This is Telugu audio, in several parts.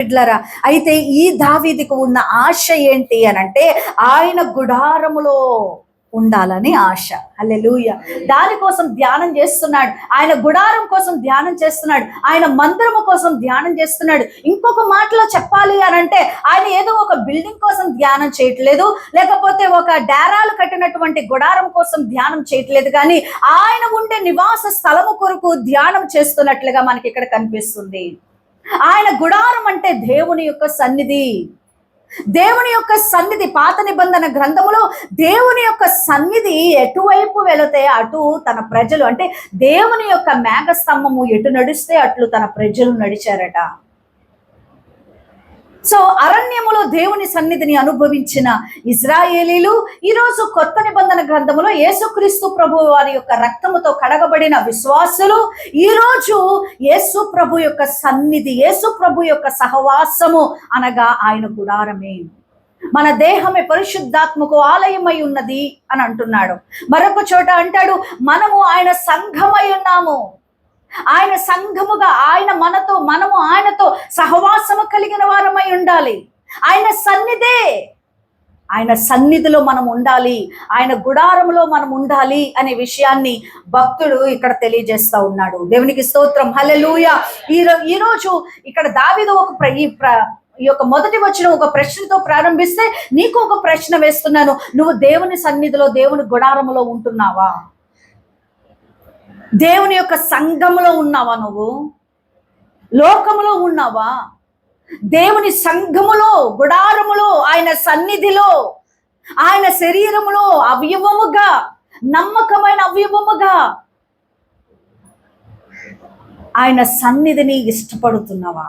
బిడ్డలారా, అయితే ఈ దావీదుకు ఉన్న ఆశ ఏంటి అనంటే ఆయన గుడారములో ఉండాలని ఆశ. హల్లెలూయా. దానికోసం ధ్యానం చేస్తున్నాడు, ఆయన గుడారం కోసం ధ్యానం చేస్తున్నాడు, ఆయన మందిరము కోసం ధ్యానం చేస్తున్నాడు. ఇంకొక మాటలో చెప్పాలి అనంటే ఆయన ఏదో ఒక బిల్డింగ్ కోసం ధ్యానం చేయట్లేదు, లేకపోతే ఒక డేరాలు కట్టినటువంటి గుడారం కోసం ధ్యానం చేయట్లేదు, కానీ ఆయన ఉండే నివాస స్థలము కొరకు ధ్యానం చేస్తున్నట్లుగా మనకి ఇక్కడ కనిపిస్తుంది. ఆయన గుడారం అంటే దేవుని యొక్క సన్నిధి. దేవుని యొక్క సన్నిధి పాత నిబంధన గ్రంథములో దేవుని యొక్క సన్నిధి ఎటువైపు వెళితే అటు తన ప్రజలు, అంటే దేవుని యొక్క మేఘస్తంభము ఎటు నడిస్తే అట్లు తన ప్రజలు నడిచారట. సో అరణ్యములో దేవుని సన్నిధిని అనుభవించిన ఇజ్రాయేలీలు ఈరోజు కొత్త నిబంధన గ్రంథములో యేసుక్రీస్తు ప్రభు వారి యొక్క రక్తముతో కడగబడిన విశ్వాసులు ఈరోజు యేసు ప్రభు యొక్క సన్నిధి, యేసు ప్రభు యొక్క సహవాసము అనగా ఆయన గుడారమే. మన దేహమే పరిశుద్ధాత్మకు ఆలయమై ఉన్నది అని అంటున్నాడు. మరొక చోట అంటాడు, మనము ఆయన సంఘమై ఉన్నాము. ఆయన సంఘముగా ఆయన మనతో, మనము ఆయనతో సహవాసము కలిగిన వారమై ఉండాలి. ఆయన సన్నిధే, ఆయన సన్నిధిలో మనం ఉండాలి, ఆయన గుడారంలో మనం ఉండాలి అనే విషయాన్ని భక్తుడు ఇక్కడ తెలియజేస్తా ఉన్నాడు. దేవునికి స్తోత్రం, హల్లెలూయా. ఈరోజు ఇక్కడ దావీదు ఈ యొక్క మొదటి వచనం ఒక ప్రశ్నతో ప్రారంభిస్తే నీకు ఒక ప్రశ్న వేస్తున్నాను. నువ్వు దేవుని సన్నిధిలో, దేవుని గుడారములో ఉంటున్నావా? దేవుని యొక్క సంఘములో ఉన్నావా? నువ్వు లోకములో ఉన్నావా? దేవుని సంఘములో, గుడారములో, ఆయన సన్నిధిలో, ఆయన శరీరములో అవయవముగా, నమ్మకమైన అవయవముగా ఆయన సన్నిధిని ఇష్టపడుతున్నావా?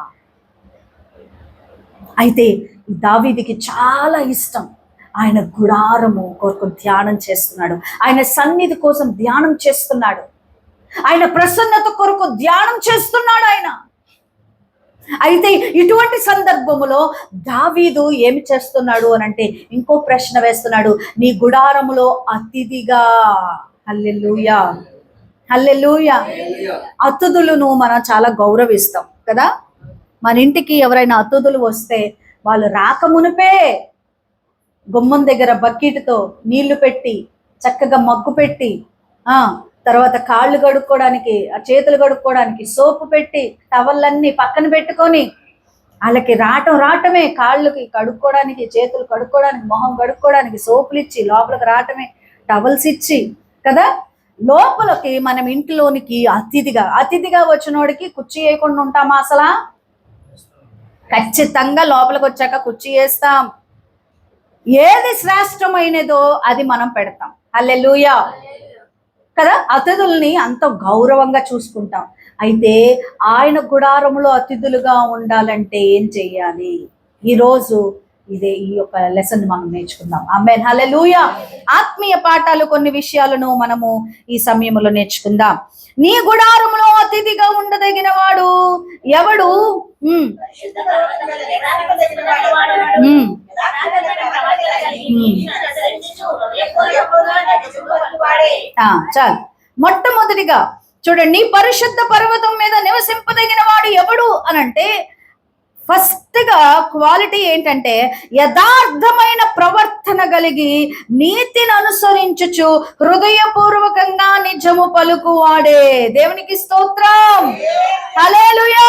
అయితే దావీదుకి చాలా ఇష్టం, ఆయన గుడారము కొరకు ధ్యానం చేస్తున్నాడు, ఆయన సన్నిధి కోసం ధ్యానం చేస్తున్నాడు, ఆయన ప్రసన్నత కొరకు ధ్యానం చేస్తున్నాడు ఆయన. అయితే ఇటువంటి సందర్భములో దావీదు ఏమి చేస్తున్నాడు అనంటే ఇంకో ప్రశ్న వేస్తున్నాడు, నీ గుడారములో అతిథిగా. హల్లెలూయా, హల్లెలూయా. అతిథులను మనం చాలా గౌరవిస్తాం కదా. మన ఇంటికి ఎవరైనా అతిథులు వస్తే వాళ్ళు రాకమునిపే గుమ్మం దగ్గర బకెట్తో నీళ్లు పెట్టి, చక్కగా మగ్గు పెట్టి, తర్వాత కాళ్ళు కడుక్కోవడానికి, ఆ చేతులు కడుక్కోవడానికి సోపు పెట్టి, టవల్లన్నీ పక్కన పెట్టుకొని వాళ్ళకి రావటమే, కాళ్ళకి కడుక్కోవడానికి, చేతులు కడుక్కోవడానికి, మొహం కడుక్కోవడానికి సోపులు ఇచ్చి లోపలికి రావటమే, టవల్స్ ఇచ్చి కదా. లోపలికి మనం ఇంట్లోనికి అతిథిగా వచ్చినోడికి కుర్చీ వేయకుండా ఉంటామా? అసలు ఖచ్చితంగా లోపలికి వచ్చాక కుర్చీ వేస్తాం. ఏది శ్రేష్టమైనదో అది మనం పెడతాం. హల్లెలూయా కదా. అతిథుల్ని అంత గౌరవంగా చూసుకుంటాం. అయితే ఆయన గుడారములో అతిథులుగా ఉండాలంటే ఏం చెయ్యాలి? ఈరోజు ఈ యొక్క లెసన్ మనం నేర్చుకుందాం. ఆమేన్, హల్లెలూయా. ఆత్మీయ పాఠాలు కొన్ని విషయాలను మనము ఈ సమయంలో నేర్చుకుందాం. నీ గుడారములో అతిథిగా ఉండదగిన వాడు ఎవడు? చాలు. మొట్టమొదటిగా చూడండి, పరిశుద్ధ పర్వతం మీద నివసింపదగిన వాడు ఎవడు అనంటే ఫస్ట్ గా క్వాలిటీ ఏంటంటే యథార్థమైన ప్రవర్తన కలిగి నీతిని అనుసరించుచు హృదయపూర్వకంగా నిజము పలుకువాడే. దేవునికి స్తోత్రం, హల్లెలూయా.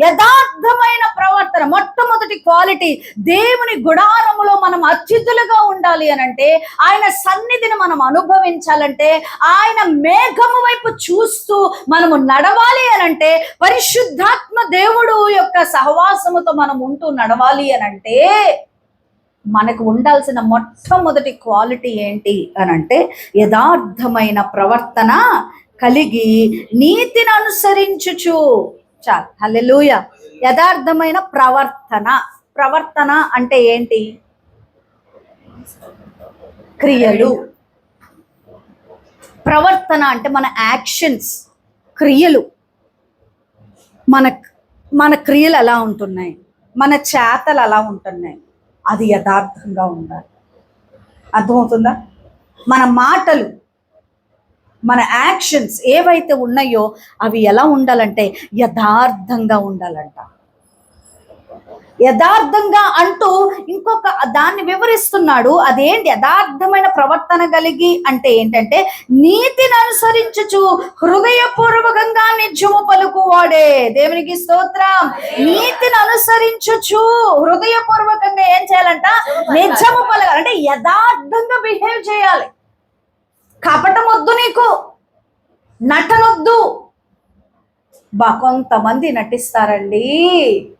యథార్థమైన ప్రవర్తన మొట్టమొదటి క్వాలిటీ. దేవుని గుడారములో మనం అతిథులుగా ఉండాలి అనంటే, ఆయన సన్నిధిని మనం అనుభవించాలంటే, ఆయన మేఘము వైపు చూస్తూ మనము నడవాలి అనంటే, పరిశుద్ధాత్మ దేవుడు యొక్క సహవాసముతో మనం ఉంటూ నడవాలి అనంటే మనకు ఉండాల్సిన మొట్టమొదటి క్వాలిటీ ఏంటి అనంటే యథార్థమైన ప్రవర్తన కలిగి నీతిని అనుసరించుచు. చాలు, హల్లెలూయా. యథార్థమైన ప్రవర్తన అంటే ఏంటి? క్రియలు. ప్రవర్తన అంటే మన యాక్షన్స్, క్రియలు. మన క్రియలు ఎలా ఉంటున్నాయి, మన చేతలు ఎలా ఉంటున్నాయి, అది యథార్థంగా ఉండాలి. అర్థమవుతుందా? మన మాటలు, మన యాక్షన్స్ ఏవైతే ఉన్నాయో అవి ఎలా ఉండాలంటే యథార్థంగా ఉండాలంట. యథార్థంగా అంటూ ఇంకొక దాన్ని వివరిస్తున్నాడు. అదేంటి యథార్థమైన ప్రవర్తన కలిగి అంటే ఏంటంటే, నీతిని అనుసరించుచు హృదయపూర్వకంగా నిజము పలుకువాడే. దేవునికి స్తోత్రం. నీతిని అనుసరించుచు హృదయపూర్వకంగా ఏం చేయాలంట? నిజము పలకాలి. అంటే యథార్థంగా బిహేవ్ చేయాలి. కపటం వద్దు, నీకు నటనొద్దు. కొంతమంది నటిస్తారండి,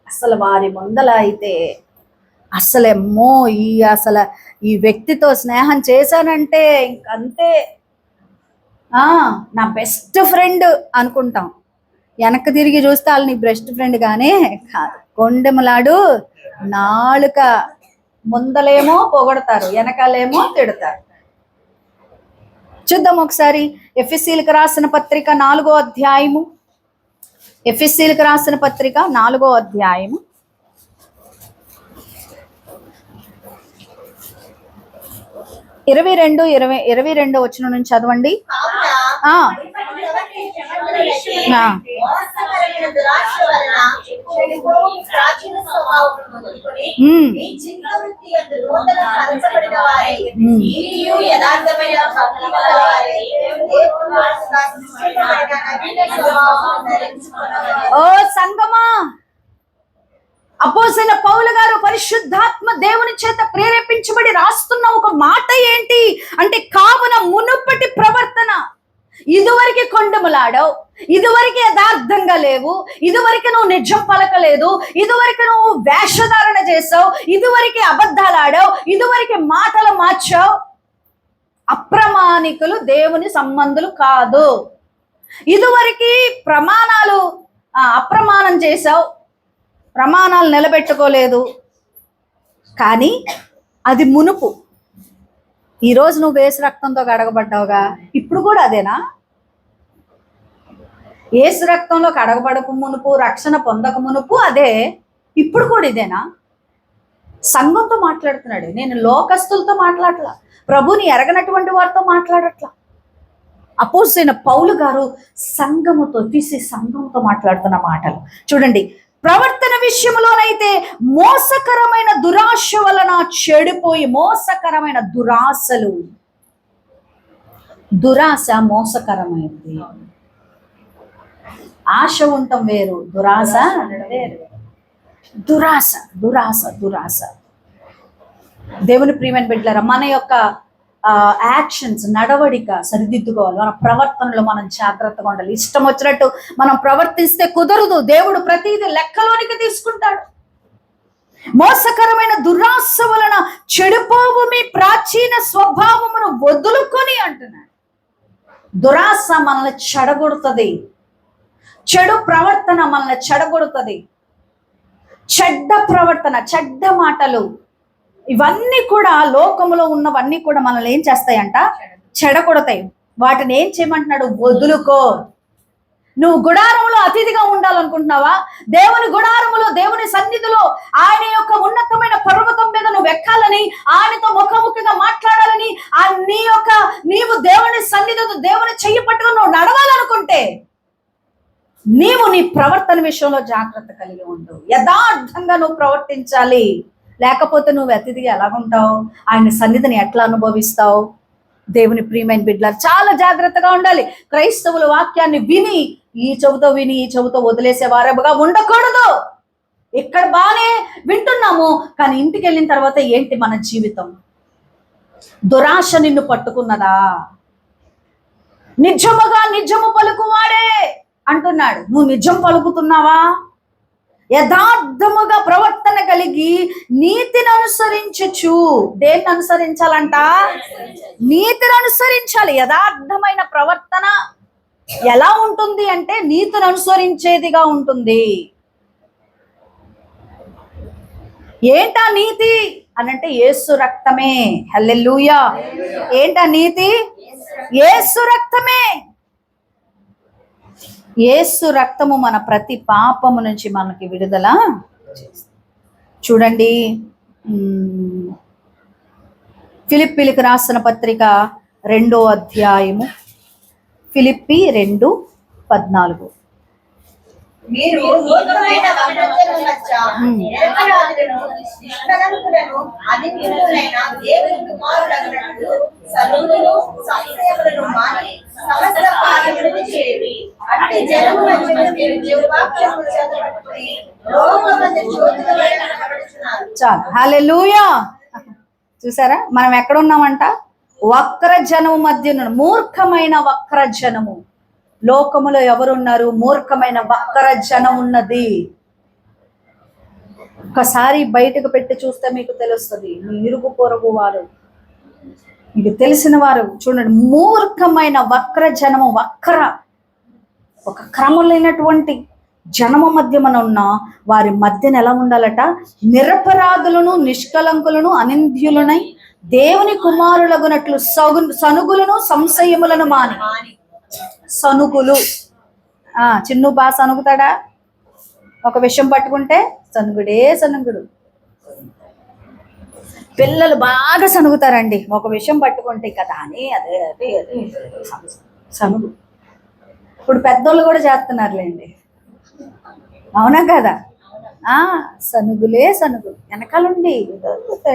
అసలు వారి ముందల అయితే అసలేమో అసలు ఈ వ్యక్తితో స్నేహం చేశానంటే ఇంకంతే, నా బెస్ట్ ఫ్రెండ్ అనుకుంటాం. వెనక్కి తిరిగి చూస్తే వాళ్ళు నీ బెస్ట్ ఫ్రెండ్ గానే కాదు. కొండెమలాడు నాలుక, ముందలేమో పొగడతారు, వెనకాలేమో తిడతారు. చూద్దాం ఒకసారి ఎఫెసీయులకు రాసిన పత్రిక 4వ అధ్యాయము. ఎఫెసీయులకు రాసిన పత్రిక 4వ అధ్యాయము 22 వచనం నుంచి చదవండి. ఓ సంగమా, అపోస్తలుడైన పౌలు గారు పరిశుద్ధాత్మ దేవుని చేత ప్రేరేపించబడి రాస్తున్న ఒక మాట ఏంటి అంటే, కావున మునుపటి ప్రవర్తన, ఇదివరకు కొండములాడావు, ఇదివరకు యథార్థంగా లేవు, ఇదివరకు నువ్వు నిజం పలకలేదు, ఇదివరకు నువ్వు వేషధారణ చేసావు, ఇదివరకు అబద్ధాలు ఆడావు, ఇదివరకు మాటలు మార్చావు. అప్రమాణికులు దేవుని సంబంధులు కాదు. ఇదివరకు ప్రమాణాలు అప్రమాణం చేసావు, ప్రమాణాలు నిలబెట్టుకోలేదు. కానీ అది మునుపు. ఈరోజు నువ్వు యేసు రక్తంతో కడగబడ్డావుగా, ఇప్పుడు కూడా అదేనా? యేసు రక్తంలో కడగబడక మునుపు, రక్షణ పొందక మునుపు అదే, ఇప్పుడు కూడా ఇదేనా? సంఘంతో మాట్లాడుతున్నాడు. నేను లోకస్తులతో మాట్లాడట్లా, ప్రభుని ఎరగనటువంటి వారితో మాట్లాడట్లా. అపోస్తలుడైన పౌలు గారు సంఘంతో మాట్లాడుతున్న మాటలు చూడండి. ప్రవర్తన విషయంలోనైతే మోసకరమైన దురాశ వలన చెడిపోయి, మోసకరమైన దురాశలు, దురాశ మోసకరమైంది. ఆశ ఉండటం వేరు, దురాశ వేరు. దురాశ దురాశ దురాశ. దేవుని ప్రియమైన బిడ్డలారా, మన యొక్క యాక్షన్స్, నడవడిక సరిదిద్దుకోవాలి. మన ప్రవర్తనలో మనం జాగ్రత్తగా ఉండాలి. ఇష్టం వచ్చినట్టు మనం ప్రవర్తిస్తే కుదరదు. దేవుడు ప్రతిదీ లెక్కలోనికి తీసుకుంటాడు. మోసకరమైన దురాశ వలన చెడిపోవు మీ ప్రాచీన స్వభావమును వదులుకొని అంటున్నాడు. దురాశ మనల్ని చెడగొడుతుంది, చెడు ప్రవర్తన మనల్ని చెడగొడుతుంది. చెడ్డ ప్రవర్తన, చెడ్డ మాటలు, ఇవన్నీ కూడా లోకములో ఉన్నవన్నీ కూడా మనల్ని ఏం చేస్తాయంట? చెడగొడతాయి. వాటిని ఏం చేయమంటున్నాడు? వదులుకో. నువ్వు గుడారములో అతిథిగా ఉండాలనుకుంటున్నావా? దేవుని గుడారములో, దేవుని సన్నిధిలో, ఆయన యొక్క ఉన్నతమైన పర్వతం మీద నువ్వు ఎక్కాలని, ఆయనతో ముఖాముఖిగా మాట్లాడాలని, నీవు దేవుని సన్నిధితో దేవుని చెయ్యి పట్టుకుని నువ్వు నడవాలనుకుంటే నీవు నీ ప్రవర్తన విషయంలో జాగ్రత్త కలిగి ఉండు. యథార్థంగా నువ్వు ప్రవర్తించాలి. లేకపోతే నువ్వు అతిథిగా ఎలాగుంటావు? ఆయన సన్నిధిని ఎట్లా అనుభవిస్తావు? దేవుని ప్రియమైన బిడ్డలారా, చాలా జాగ్రత్తగా ఉండాలి. క్రైస్తవుల వాక్యాన్ని విని ఈ చెబుతో విని ఈ చెబుతో వదిలేసే వారముగా ఉండకూడదు. ఇక్కడ బాగానే వింటున్నాము, కానీ ఇంటికి వెళ్ళిన తర్వాత ఏంటి మన జీవితం? దురాశ నిన్ను పట్టుకున్నదా? నిజము పలుకువాడే అంటున్నాడు. నువ్వు నిజం పలుకుతున్నావా? యథార్థముగా ప్రవర్తన కలిగి నీతిని అనుసరించచ్చు. దేన్ని అనుసరించాలంట? నీతిని అనుసరించాలి. యథార్థమైన ప్రవర్తన ఎలా ఉంటుంది అంటే నీతిని అనుసరించేదిగా ఉంటుంది. ఏంటా నీతి అనంటే యేసు రక్తమే. హల్లెలూయా. ఏంటా నీతి? యేసు రక్తమే. యేసు రక్తము మన ప్రతి పాపము నుంచి మనకి విడుదల. చూడండి, ఫిలిప్పీలకు రాసిన పత్రిక 2వ అధ్యాయము, ఫిలిప్పీ 2:14. మీరు మూర్ఖమైన వక్రజనులచ్చ, నిరపరాధులను, నిష్కళంకులను, అనింద్యులైన దేవుని కుమారులగునట్లు సనుగులను, సంశయములను మాని సమస్త కార్యములను చేయుడి. అట్టి జనము మధ్యలో మీరు జీవవాక్యమును చేతపట్టుకుని లోకమందు జ్యోతుల వలె కనబడుచున్నారు. చాలు. హల్లెలూయా. చూసారా మనం ఎక్కడ ఉన్నామంట? వక్ర జనము మధ్య మూర్ఖమైన వక్ర జనము. లోకములో ఎవరున్నారు? మూర్ఖమైన వక్ర జనం ఉన్నది. ఒకసారి బయటకు పెట్టి చూస్తే మీకు తెలుస్తుంది. మీ ఇరుగు పొరుగు వారు, మీకు తెలిసిన వారు చూడండి, మూర్ఖమైన వక్ర జనము. ఒక క్రమం లేనటువంటి జనము మధ్య మనం ఉన్నా వారి మధ్యన ఎలా ఉండాలట? నిరపరాధులను, నిష్కలంకులను, అనింద్యులనై దేవుని కుమారులగునట్లు సనుగులను, సంశయములను మాని. సనుగులు. చిన్ను బాగా సనుగుతాడా? ఒక విషయం పట్టుకుంటే సనుగుడే సనుగుడు. పిల్లలు బాగా సనుగుతారండి ఒక విషయం పట్టుకుంటే కదా అని. అదే అదే అదే సనుగు. ఇప్పుడు పెద్దోళ్ళు కూడా చేస్తున్నారులేండి, అవునా కదా? సనుగులే సనుగులు. వెనకాలండి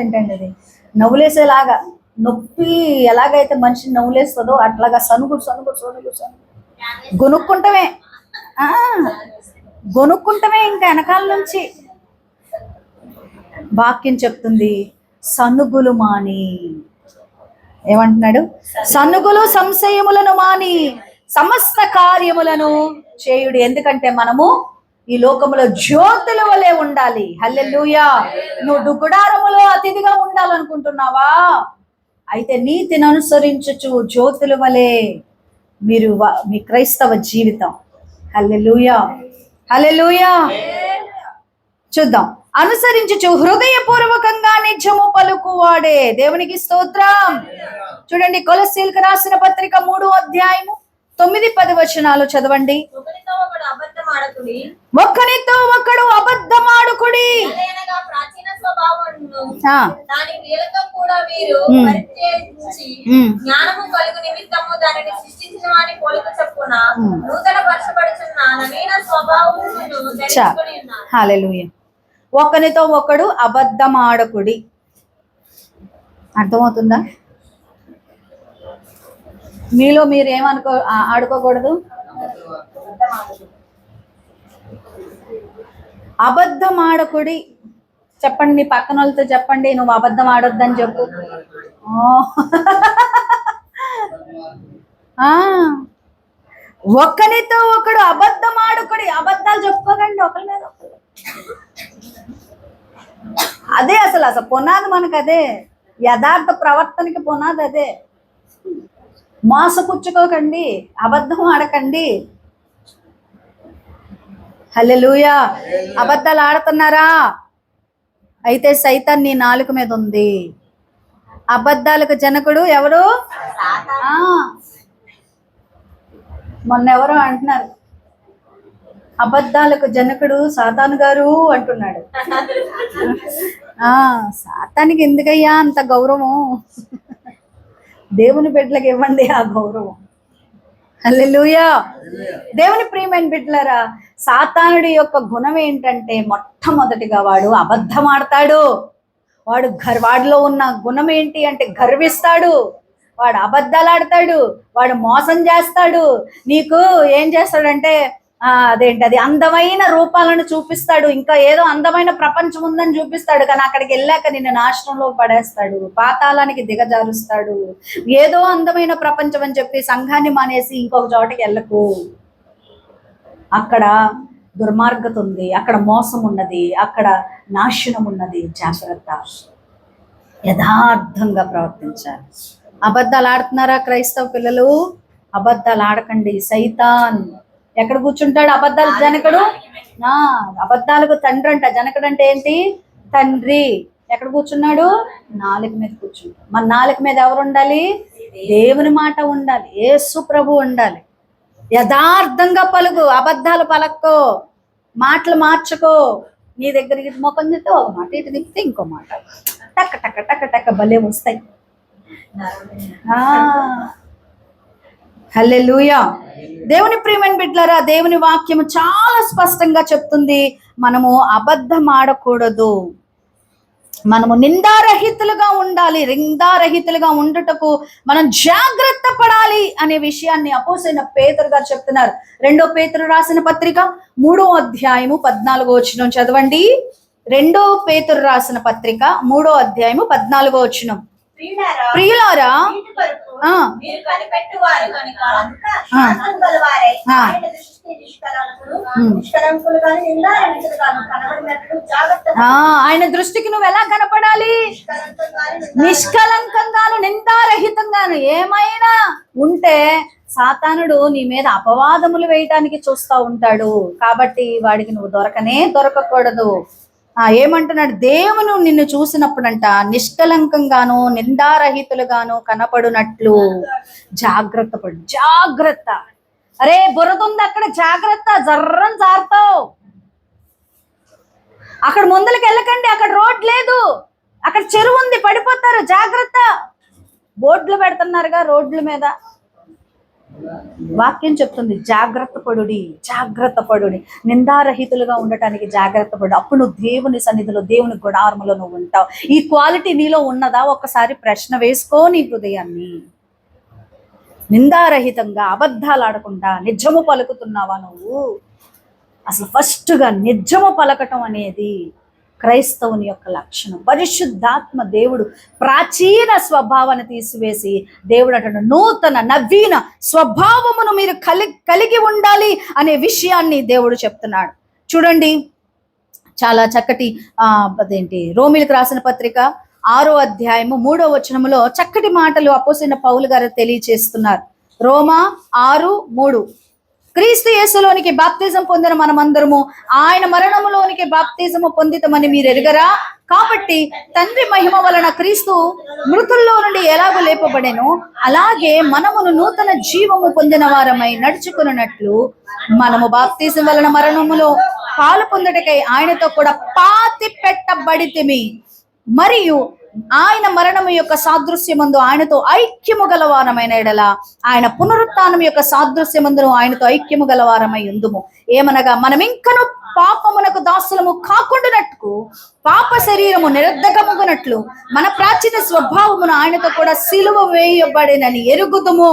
ఏంటండి అది నవ్వులేసేలాగా, నొప్పి ఎలాగైతే మనిషిని నవ్వులేస్తుందో అట్లాగా సనుగుడు సనుగుడు సనుగుడు సనుగు. గొనుక్కుంటమే ఇంకా వెనకాల నుంచి. వాక్యం చెప్తుంది సనుగులు మాని. ఏమంటున్నాడు? సనుగులు సంశయములను మాని సమస్త కార్యములను చేయుడు. ఎందుకంటే మనము ఈ లోకములో జ్యోతుల వలె ఉండాలి. హల్లెలూయా. నువ్వు గుడారములో అతిథిగా ఉండాలనుకుంటున్నావా? అయితే నీతిని అనుసరించుచు జ్యోతుల వలె మీరు మీ క్రైస్తవ జీవితం. హల్లెలూయా, హల్లెలూయా. చూద్దాం. అనుసరించుచు హృదయపూర్వకంగా నిజము పలుకువాడే. దేవునికి స్తోత్రం. చూడండి, కొలస్సీలకు రాసిన పత్రిక 3వ అధ్యాయము 9-10 వచనాలు చదవండి. ఒక్కనితో ఒకడు అబద్ధమాడుకుడి. హల్లెలూయా. ఒకనితో ఒకడు అబద్ధమాడకుడి. అర్థమవుతుందా? మీలో మీరు ఆడుకోకూడదు. అబద్ధం ఆడకుడి. చెప్పండి, నీ పక్కన వాళ్ళతో చెప్పండి, నువ్వు అబద్ధం ఆడొద్దని చెప్పు. ఒకరితో ఒకడు అబద్ధం ఆడుకుడి. అబద్ధాలు చెప్పుకోకండి ఒకరి మీద ఒకరు. అదే అసలు పునాది మనకు అదే. యథార్థ ప్రవర్తనకి పునాది అదే. మోసపుచ్చుకోకండి, అబద్ధం ఆడకండి. హల్లెలూయా. అబద్ధాలు ఆడుతున్నారా? అయితే సైతాన్ నీ నాలుక మీద ఉంది. అబద్ధాలకు జనకుడు ఎవరు? మొన్న ఎవరో అంటున్నారు, అబద్ధాలకు జనకుడు సాతాను గారు అంటున్నాడు. సాతానికి ఎందుకయ్యా అంత గౌరవం? దేవుని బిడ్డలకు ఇవ్వండి ఆ గౌరవం. హల్లెలూయా. దేవుని ప్రియమైన బిడ్డలారా, సాతానుడి యొక్క గుణం ఏంటంటే మొట్టమొదటిగా వాడు అబద్ధం ఆడతాడు. వాడిలో ఉన్న గుణం ఏంటి అంటే గర్విస్తాడు. వాడు అబద్ధాలు ఆడతాడు, వాడు మోసం చేస్తాడు. నీకు ఏం చేస్తాడంటే అది అందమైన రూపాలను చూపిస్తాడు. ఇంకా ఏదో అందమైన ప్రపంచం ఉందని చూపిస్తాడు, కానీ అక్కడికి వెళ్ళాక నిన్ను నాశనంలో పడేస్తాడు, పాతాళానికి దిగజారుస్తాడు. ఏదో అందమైన ప్రపంచం అని చెప్పి సంఘాన్ని మానేసి ఇంకొక చోటకి వెళ్ళకు. అక్కడ దుర్మార్గత ఉంది, అక్కడ మోసం ఉన్నది, అక్కడ నాశనం ఉన్నది. జాగ్రత్త, యథార్థంగా ప్రవర్తించాలి. అబద్ధాలు ఆడుతున్నారా క్రైస్తవ పిల్లలు? అబద్ధాలు ఆడకండి. సైతాన్ ఎక్కడ కూర్చుంటాడు? అబద్ధాలు జనకుడు. అబద్ధాలకు తండ్రి అంట. జనకుడు అంటే ఏంటి? తండ్రి. ఎక్కడ కూర్చున్నాడు? నాలుక మీద కూర్చుంటాడు. మన నాలుక మీద ఎవరు ఉండాలి? దేవుని మాట ఉండాలి, యేసు ప్రభు ఉండాలి. యథార్థంగా పలుకు, అబద్ధాలు పలక్కో, మాటలు మార్చుకో. నీ దగ్గరికి ముఖం చెప్తే ఒక మాట, ఇటు తిప్పితే ఇంకో మాట, టక్క టక్క టక్క టక్క భలే వస్తాయి. హల్లెలూయా. దేవుని ప్రియమైన బిడ్డలారా, దేవుని వాక్యము చాలా స్పష్టంగా చెప్తుంది, మనము అబద్ధం ఆడకూడదు, మనము నిందారహితులుగా ఉండాలి. నిందారహితులుగా ఉండుటకు మనం జాగ్రత్త పడాలి అనే విషయాన్ని అపోస్తలుడైన పేతురు గారు చెప్తున్నారు. 2 పేతురు రాసిన పత్రిక 3వ అధ్యాయము 14వ వచనం చదవండి. 2 పేతురు రాసిన పత్రిక 3వ అధ్యాయము 14వ వచనం. ప్రియులారా, వీటి కొరకు మీరు కనిపెట్టువారు కనుక శాస్త్రం గలవారై ఆయన దృష్టికి నిష్కలంకులు గాని నిందారహితులు గాను కనబడినట్లు జాగ్రత్త. ఆయన దృష్టికి నువ్వు ఎలా కనపడాలి? నిష్కలంకంగాను నిందారహితంగాను. ఏమైనా ఉంటే సాతానుడు నీ మీద అపవాదములు వేయటానికి చూస్తూ ఉంటాడు. కాబట్టి వాడికి నువ్వు దొరకకూడదు. ఏమంటున్నాడు? దేవుడు నిన్ను చూసినప్పుడంట నిష్కలంకంగాను నిందారహితులుగాను కనపడునట్లు జాగ్రత్త పడు. జాగ్రత్త. అరే బురద ఉంది అక్కడ, జాగ్రత్త, జర్రం జారుతావు. అక్కడ ముందలకి వెళ్ళకండి, అక్కడ రోడ్ లేదు, అక్కడ చెరువు ఉంది, పడిపోతారు, జాగ్రత్త. బోర్డులు పెడుతున్నారుగా రోడ్ల మీద. వాక్యం చెప్తుంది జాగ్రత్త పడుడి, నిందారహితులుగా ఉండటానికి జాగ్రత్త పడు. అప్పుడు నువ్వు దేవుని సన్నిధిలో, దేవుని గుడారములో నువ్వు ఉంటావు. ఈ క్వాలిటీ నీలో ఉన్నదా? ఒక్కసారి ప్రశ్న వేసుకో నీ హృదయాన్ని. నిందారహితంగా, అబద్ధాలు ఆడకుండా నిజము పలుకుతున్నావా నువ్వు? అసలు ఫస్ట్గా నిజము పలకటం అనేది క్రైస్తవుని యొక్క లక్షణం. పరిశుద్ధాత్మ దేవుడు ప్రాచీన స్వభావాన్ని తీసివేసి దేవుడు అంటాడు నూతన నవీన స్వభావమును మీరు కలిగి ఉండాలి అనే విషయాన్ని దేవుడు చెప్తున్నాడు. చూడండి, చాలా చక్కటి రోమీలకు రాసిన పత్రిక 6వ అధ్యాయము 3వ వచనములో చక్కటి మాటలు అపోస్తలుడైన పౌలు గారు తెలియచేస్తున్నారు. రోమా 6:3. క్రీస్తు యేసులోనికి బాప్తిజం పొందిన మనమందరము ఆయన మరణములోనికి బాప్తిజము పొందితమని మీరు ఎరుగరా? కాబట్టి తండ్రి మహిమ వలన క్రీస్తు మృతుల్లో నుండి ఎలాగో లేపబడెను, అలాగే మనమును నూతన జీవము పొందిన వారమై నడుచుకున్నట్లు మనము బాప్తిజం వలన మరణములో పాలు పొందుటకై ఆయనతో కూడా పాతి పెట్టబడితిమి. మరియు ఆయన మరణము యొక్క సాదృశ్యమందు ఆయనతో ఐక్యము గలవారమైన ఎడల ఆయన పునరుత్థానం యొక్క సాదృశ్యమందును ఆయనతో ఐక్యము గలవారమై ఉందుము. ఏమనగా మనం ఇంకను పాపమునకు దాసులము కాకుండానట్లు పాప శరీరము నిరర్ధకముగునట్లు మన ప్రాచీన స్వభావమును ఆయనతో కూడా సిలువ వేయబడినని ఎరుగుదుము.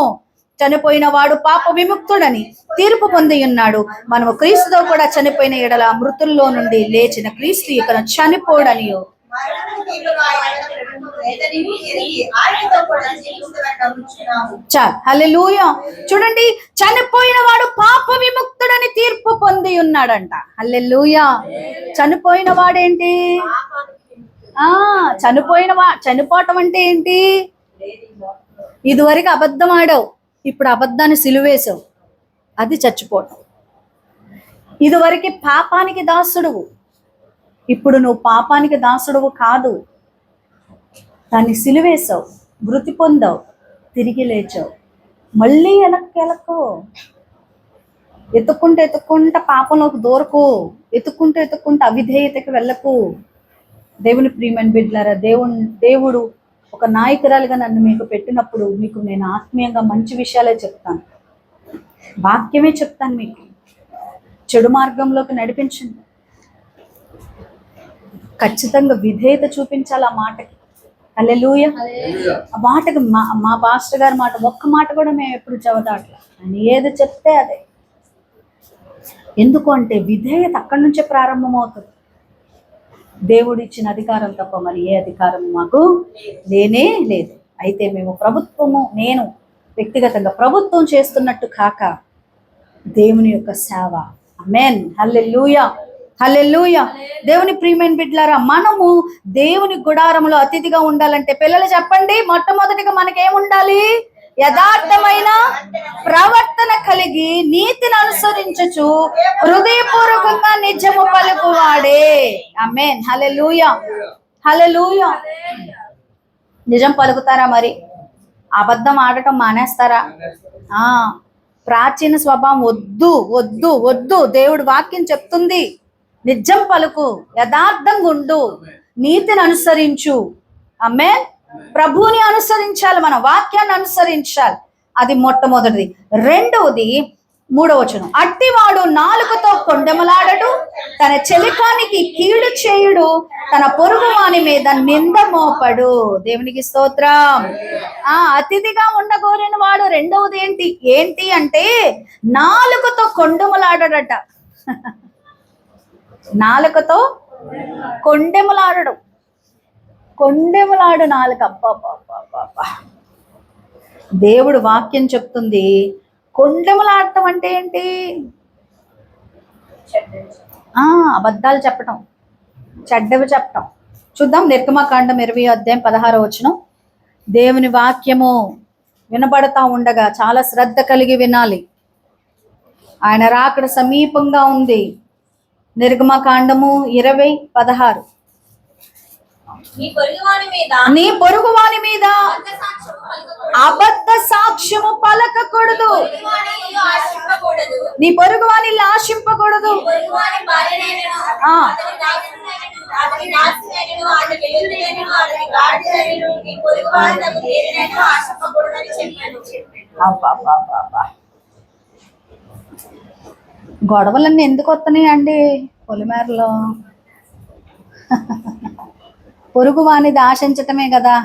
చనిపోయిన వాడు పాప విముక్తుడని తీర్పు పొంది ఉన్నాడు. మనము క్రీస్తుతో కూడా చనిపోయిన ఎడల మృతుల్లో నుండి లేచిన క్రీస్తు ఇక చనిపోడని హల్లెలూయా. చూడండి, చనిపోయిన వాడు పాప విముక్తుడని తీర్పు పొంది ఉన్నాడంట. హల్లెలూయా. చనిపోయిన వాడేంటి? చనిపోవటం అంటే ఏంటి? ఇదివరకు అబద్ధం ఆడావు, ఇప్పుడు అబద్ధాన్ని సిలువేసావు, అది చచ్చిపోవటం. ఇదివరకు పాపానికి దాసుడువు, ఇప్పుడు నువ్వు పాపానికి దాసుడువు కాదు, దాన్ని సిలువేసావు, మృతి పొందావు, తిరిగి లేచావు. మళ్ళీ వెనక్కు ఎత్తుకుంటా పాపంలోకి దూరకు, ఎత్తుకుంటా అవిధేయతకి వెళ్ళకు. దేవుని ప్రియమైన బిడ్డలారా, దేవుడు ఒక నాయకురాలుగా నన్ను మీకు పెట్టినప్పుడు మీకు నేను ఆత్మీయంగా మంచి విషయాలే చెప్తాను, వాక్యమే చెప్తాను. మీకు చెడు మార్గంలోకి నడిపించండి, ఖచ్చితంగా విధేయత చూపించాలి ఆ మాటకి. హల్లెలూయా. ఆ మాటకి మా పాస్టర్ గారి మాట ఒక్క మాట కూడా మేము ఎప్పుడు చదవట్లా. ఆయన ఏది చెప్తే అదే. ఎందుకు అంటే విధేయత అక్కడి నుంచే ప్రారంభమవుతుంది. దేవుడు ఇచ్చిన అధికారం తప్ప మరి ఏ అధికారం మాకు లేనే లేదు. అయితే మేము ప్రభుత్వము, నేను వ్యక్తిగతంగా ప్రభుత్వం చేస్తున్నట్టు కాక దేవుని యొక్క సేవ. ఆమేన్. హల్లెలూయా. హల్లెలూయా. దేవుని ప్రియమైన బిడ్డలారా, మనము దేవుని గుడారములో అతిథిగా ఉండాలంటే పిల్లలు చెప్పండి, మొట్టమొదటిగా మనకేముండాలి? యథార్థమైన ప్రవర్తన కలిగి నీతిని అనుసరించుచు హృదయపూర్వకంగా నిజము పలుకువాడే. ఆమేన్. హల్లెలూయా. హల్లెలూయా. నిజం పలుకుతారా? మరి అబద్ధం ఆడటం మానేస్తారా? ప్రాచీన స్వభావం వద్దు వద్దు వద్దు. దేవుడు వాక్యం చెప్తుంది, నిజం పలుకు, యథార్థంగా ఉండు, నీతిని అనుసరించు. ఆమేన్. ప్రభువుని అనుసరించాలి, మన వాక్యాన్ని అనుసరించాలి. అది మొట్టమొదటిది. రెండవది 3వ వచనం, అట్టివాడు నాలుకతో కొండెమలాడడు, తన చెలికానికి కీడు చేయుడు, తన పొరుగు వాని మీద నింద మోపడు. దేవునికి స్తోత్రం. అతిథిగా ఉండగోరిన వాడు రెండవది ఏంటి అంటే నాలుకతో కొండెమలాడడట. నాలుకతో కొండెమలాడడు. కొండెమలాడు నాలుక. అబ్బా, దేవుడు వాక్యం చెప్తుంది కొండెమలాడటం అంటే ఏంటి? అబద్ధాలు చెప్పటం, చెడ్డవి చెప్పటం. చూద్దాం నిర్గమకాండం 20:16 వచనం. దేవుని వాక్యము వినబడతా ఉండగా చాలా శ్రద్ధ కలిగి వినాలి. ఆయన రాకడ సమీపంగా ఉంది. నిర్గమకాండము 20:16. నీ పొరుగువాని మీద అబద్ధ సాక్ష్యము పలకకూడదు. నీ పొరుగువాని ఆశింపకూడదు. గొడవలన్నీ ఎందుకు వస్తున్నాయి అండి పొలిమేరలో? పొరుగు వానిది ఆశించటమే కదా.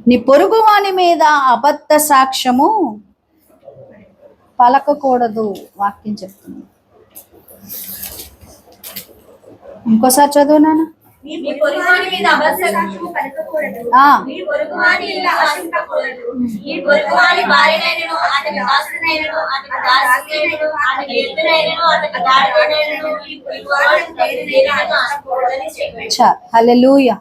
నీ పొరుగు వాని మీద అబద్ధ సాక్ష్యము పలకకూడదు వాక్యం చెప్తుంది. ఇంకోసారి చదువు నాన్న. హల్లెలూయా.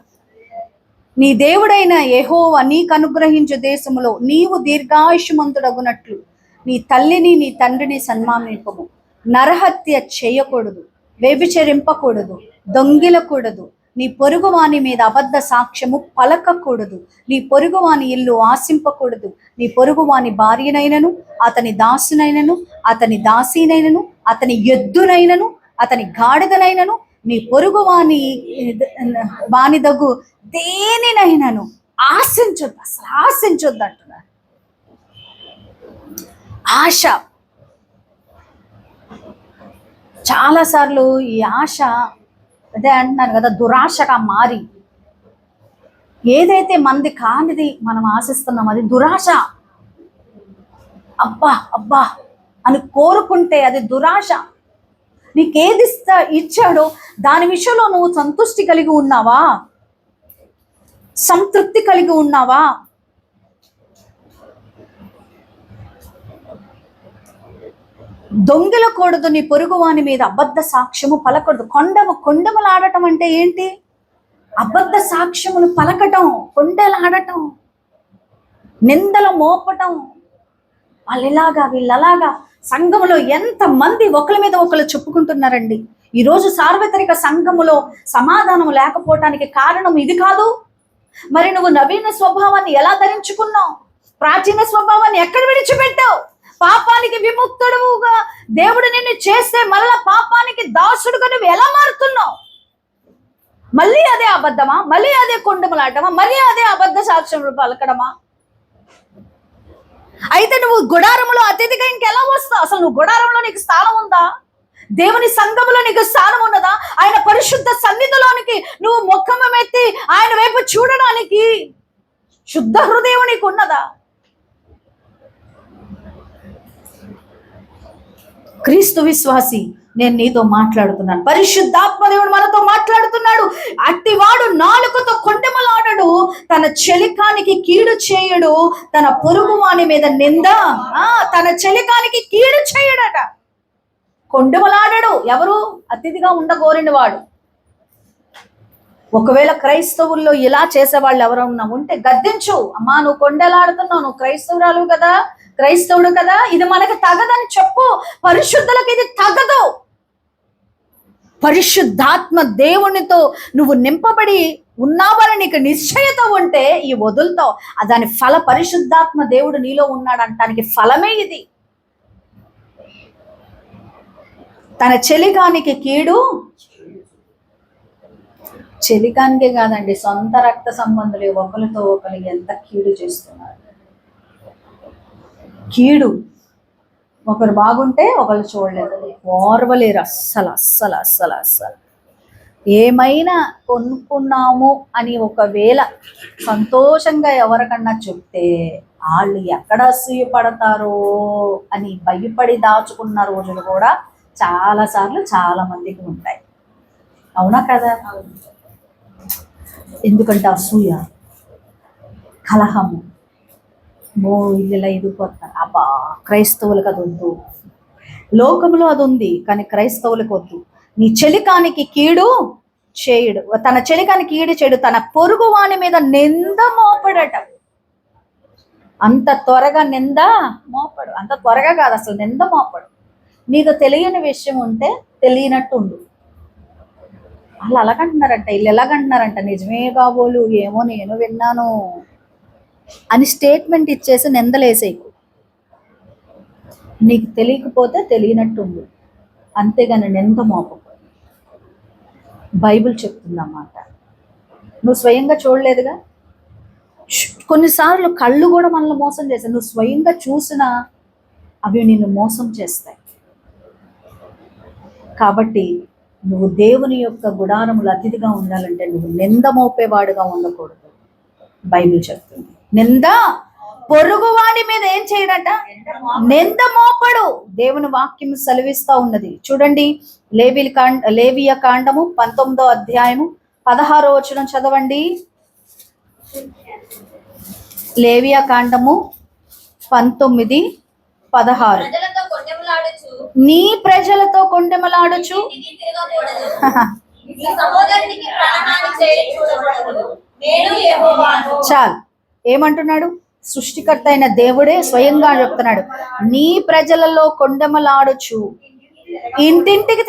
నీ దేవుడైన యెహోవా నీకు అనుగ్రహించు దేశములో నీవు దీర్ఘాయుష్మంతుడగునట్లు నీ తల్లిని నీ తండ్రిని సన్మానింపము. నరహత్య చేయకూడదు, వ్యభిచరింపకూడదు, దొంగిలకూడదు, నీ పొరుగువాని మీద అబద్ధ సాక్ష్యము పలకకూడదు, నీ పొరుగువాని ఇల్లు ఆశింపకూడదు, నీ పొరుగువాని భార్యనైనను, అతని దాసునైనను, అతని దాసీనైనను, అతని ఎద్దునైనను, అతని గాడిదనైనను, నీ పొరుగువాని దగ్గు దేనినైనాను ఆశించొద్దు. అసలు ఆశించొద్దు అంటున్నారు. ఆశ చాలాసార్లు ఈ ఆశ అదే అంటున్నాను కదా, దురాశగా మారి ఏదైతే మంది కానిది మనం ఆశిస్తున్నాం అది దురాశ. అబ్బా అని కోరుకుంటే అది దురాశ. నీకేది ఇచ్చాడో దాని విషయంలో నువ్వు సంతృష్టి కలిగి ఉన్నావా? సంతృప్తి కలిగి ఉన్నావా? దొంగిలకూడదు, నీ పొరుగువాని మీద అబద్ధ సాక్ష్యము పలకూడదు. కొండమలాడటం అంటే ఏంటి? అబద్ధ సాక్ష్యములు పలకటం, కొండలాడటం, నిందలు మోపటం. వాళ్ళు ఇలాగా వీళ్ళలాగా. సంఘములో ఎంతమంది ఒకరి మీద ఒకరు చెప్పుకుంటున్నారండి. ఈరోజు సార్వత్రిక సంఘములో సమాధానం లేకపోవటానికి కారణం ఇది కాదు. మరి నువ్వు నవీన స్వభావాన్ని ఎలా ధరించుకున్నావు? ప్రాచీన స్వభావాన్ని ఎక్కడ విడిచిపెట్టావు? పాపానికి విముక్తుడుగా దేవుడు నిన్ను చేస్తే మళ్ళా పాపానికి దాసుడుగా నువ్వు ఎలా మారుతున్నావు? మళ్ళీ అదే అబద్ధమా? మళ్ళీ అదే కొండమలాటమా? మళ్ళీ అదే అబద్ధ సాక్ష్యం పలకడమా? అయితే నువ్వు గుడారంలో అతిథిగా ఇంకెలా వస్తావు? అసలు నువ్వు గుడారంలో నీకు స్థానం ఉందా? దేవుని సంఘములో నీకు స్థానం ఉన్నదా? ఆయన పరిశుద్ధ సన్నిధిలోనికి నువ్వు ముఖము ఎత్తి ఆయన వైపు చూడడానికి శుద్ధ హృదయం నీకు ఉన్నదా? క్రీస్తు విశ్వాసి, నేను నీతో మాట్లాడుతున్నాను. పరిశుద్ధాత్మ దేవుడు మనతో మాట్లాడుతున్నాడు. అట్టివాడు నాలుకతో కొండెమలాడడు, తన చెలికానికి కీడు చేయడు, తన పొరుగువాని మీద నింద, తన చెలికానికి కీడు చేయడట. కొండెమలాడడు ఎవరు? అతిథిగా ఉండగోరిన వాడు. ఒకవేళ క్రైస్తవుల్లో ఇలా చేసేవాళ్ళు ఎవరన్నా ఉంటే గద్దించు. అమ్మా, నువ్వు కొండెలాడుతున్నావు, నువ్వు క్రైస్తవురాలు కదా, క్రైస్తవుడు కదా, ఇది మనకి తగదని చెప్పు. పరిశుద్ధులకు ఇది తగదు. పరిశుద్ధాత్మ దేవునితో నువ్వు నింపబడి ఉన్నావని నీకు నిశ్చయత ఉంటే ఈ వదులుతావు. దాని ఫల పరిశుద్ధాత్మ దేవుడు నీలో ఉన్నాడు అంటానికి ఫలమే ఇది. తన చెలికానికి కీడు, చెలికానికే కాదండి, సొంత రక్త సంబంధులు ఒకరితో ఒకరు ఎంత కీడు చేస్తున్నారు. కీడు. ఒకరు బాగుంటే ఒకరు చూడలేదు, ఓర్వలేరు అస్సలు అస్సలు అస్సలు అస్సలు. ఏమైనా కొనుక్కున్నాము అని ఒకవేళ సంతోషంగా ఎవరికన్నా చెప్తే వాళ్ళు ఎక్కడ అసూయపడతారో అని భయపడి దాచుకున్న రోజులు కూడా చాలాసార్లు చాలా మందికి ఉంటాయి. అవునా కదా? ఎందుకంటే అసూయ, కలహము, ఇల్లులా ఎదిగిపోతున్నారు. అబ్బా, క్రైస్తవులకు అది వద్దు. లోకంలో అది ఉంది, కానీ క్రైస్తవులకు వద్దు. నీ చెలికానికి కీడు చేయుడు, తన చెలికానికి కీడు చేయుడు, తన పొరుగు వాని మీద నింద మోపడట. అంత త్వరగా నింద మోపడు, అంత త్వరగా కాదు అసలు నింద మోపడు. నీకు తెలియని విషయం ఉంటే తెలియనట్టు ఉండు. వాళ్ళు అలాగంటున్నారంట, వీళ్ళు ఎలాగంటున్నారంట, నిజమే కాబోలు, ఏమో నేను విన్నాను అని స్టేట్మెంట్ ఇచ్చేసి నిందలేసేయకు. నీకు తెలియకపోతే తెలియనట్టుండు, అంతేగాని నింద మోపకు. బైబిల్ చెప్తుందన్నమాట. నువ్వు స్వయంగా చూడలేదుగా. కొన్నిసార్లు కళ్ళు కూడా మనల్ని మోసం చేస్తాయి. నువ్వు స్వయంగా చూసినా అవి నిన్ను మోసం చేస్తాయి. కాబట్టి నువ్వు దేవుని యొక్క గుడారములు అతిథిగా ఉండాలంటే నువ్వు నింద మోపేవాడుగా ఉండకూడదు. బైబిల్ చెప్తుంది, నింద పొరుగువాడి మీద ఏం చేయడట, నింద మోపడు. దేవుని వాక్యం సెలవిస్తా ఉన్నది. చూడండి, లేవియ కాండము 19వ అధ్యాయము 16వ వచనం చదవండి. లేవియ కాండము 19:16. నీ ప్రజలతో కొండెమలాడుచు చాలు. ఏమంటున్నాడు? సృష్టికర్త అయిన దేవుడే స్వయంగా చెప్తున్నాడు, నీ ప్రజలలో కొండెమలాడుచు ఇంటింటికి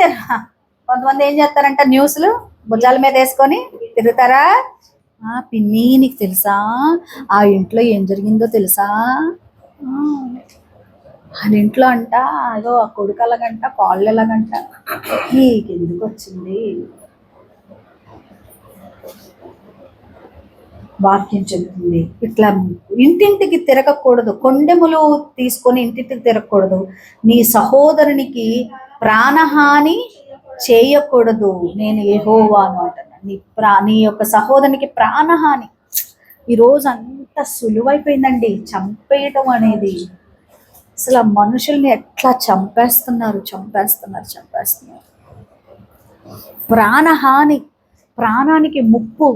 కొంతమంది ఏం చేస్తారంట, న్యూస్లు భుజాల మీద వేసుకొని తిరుగుతారా. పిన్ని నీకు తెలుసా ఆ ఇంట్లో ఏం జరిగిందో తెలుసా, వాళ్ళ ఇంట్లో అంట అదో ఆ కొడుకు ఎలాగంట, కాళ్ళు ఎలాగంట, నీకెందుకు వచ్చింది. వాక్యం చెబుతుంది ఇట్లా ఇంటింటికి తిరగకూడదు, కొండెములు తీసుకొని ఇంటింటికి తిరగకూడదు. నీ సహోదరునికి ప్రాణహాని చేయకూడదు, నేను యెహోవాను అంటున్నా. నీ యొక్క సహోదరునికి ప్రాణహాని. ఈరోజు అంత సులువైపోయిందండి చంపేయటం అనేది. అసలు మనుషుల్ని ఎట్లా చంపేస్తున్నారు. ప్రాణహాని, ప్రాణానికి ముప్పు.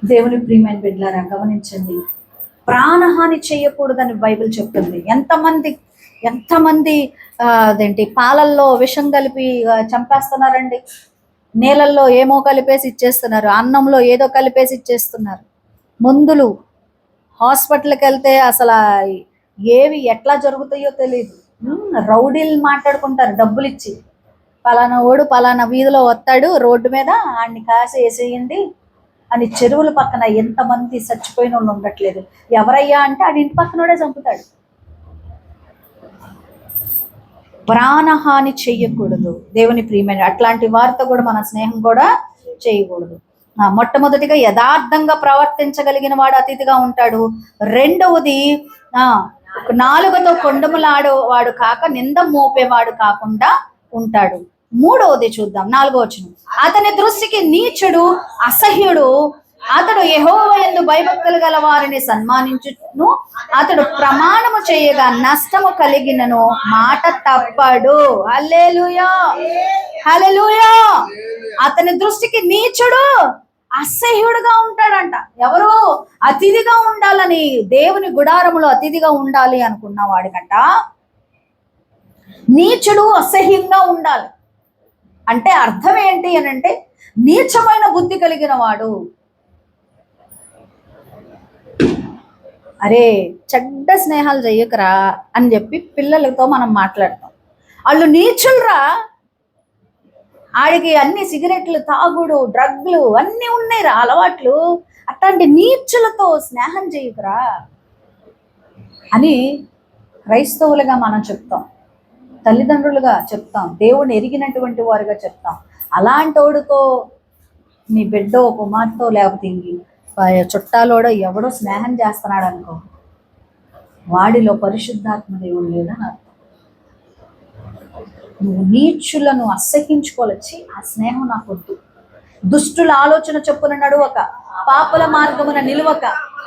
దేవుని ప్రియమైన బిడ్డలారా గమనించండి, ప్రాణహాని చేయకూడదని బైబిల్ చెప్తుంది. ఎంతమంది అదేంటి పాలల్లో విషం కలిపి చంపేస్తున్నారండి, నీళ్ళల్లో ఏమో కలిపేసి ఇచ్చేస్తున్నారు, అన్నంలో ఏదో కలిపేసి ఇచ్చేస్తున్నారు, మందులు. హాస్పిటల్కి వెళ్తే అసలు ఏవి ఎట్లా జరుగుతాయో తెలియదు. రౌడీలు మాట్లాడుకుంటారు డబ్బులు ఇచ్చి, పలానా ఓడు పలానా వీధిలో వస్తాడు, రోడ్డు మీద ఆడిని కాసి వేసేయండి అని. చెరువుల పక్కన ఎంతమంది చచ్చిపోయిన వాళ్ళు ఉండట్లేదు. ఎవరయ్యా అంటే ఆడి ఇంటి పక్కనోడే చంపుతాడు. ప్రాణహాని చెయ్యకూడదు దేవుని ప్రియమైన. అట్లాంటి వారితో కూడా మన స్నేహం కూడా చేయకూడదు. మొట్టమొదటిగా యథార్థంగా ప్రవర్తించగలిగిన వాడు అతిథిగా ఉంటాడు. రెండవది నాలుగుతో కొండములాడేవాడు కాక నింద మోపేవాడు కాకుండా ఉంటాడు. మూడవది చూద్దాం, 4వ వచనం. అతని దృష్టికి నీచుడు అసహ్యుడు, అతడు యెహోవా యందు భయభక్తులు గల వారిని సన్మానించును, అతడు ప్రమాణము చేయగా నష్టము కలిగినను మాట తప్పడు. హల్లెలూయా, హల్లెలూయా. అతని దృష్టికి నీచుడు అసహ్యుడుగా ఉంటాడంట. ఎవరు? అతిథిగా ఉండాలని, దేవుని గుడారములో అతిథిగా ఉండాలి అనుకున్న వాడికంట నీచుడు అసహ్యంగా ఉండాలి. అంటే అర్థం ఏంటి అని అంటే, నీచమైన బుద్ధి కలిగిన వాడు. అరే చెడ్డ స్నేహాలు చెయ్యకరా అని చెప్పి పిల్లలతో మనం మాట్లాడతాం. వాళ్ళు నీచులరా, ఆడికి అన్ని సిగరెట్లు తాగుడు, డ్రగ్లు అన్నీ ఉన్నాయిరా అలవాట్లు, అట్లాంటి నీచులతో స్నేహం చేయకురా అని క్రైస్తవులుగా మనం చెప్తాం, తల్లిదండ్రులుగా చెప్తాం, దేవుని ఎరిగినటువంటి వారుగా చెప్తాం. అలాంటోడితో నీ బిడ్డో కుమార్తె లేకపోతే చుట్టాలోడో ఎవడో స్నేహం చేస్తున్నాడు అనుకో, వాడిలో పరిశుద్ధాత్మ దేవుడు లేదని అర్థం. నువ్వు నీచులను అసహించుకోవాలొచ్చి ఆ స్నేహం నాకు వద్దు. దుష్టుల ఆలోచన చొప్పున నడువక, పాపుల మార్గమున నిలువక,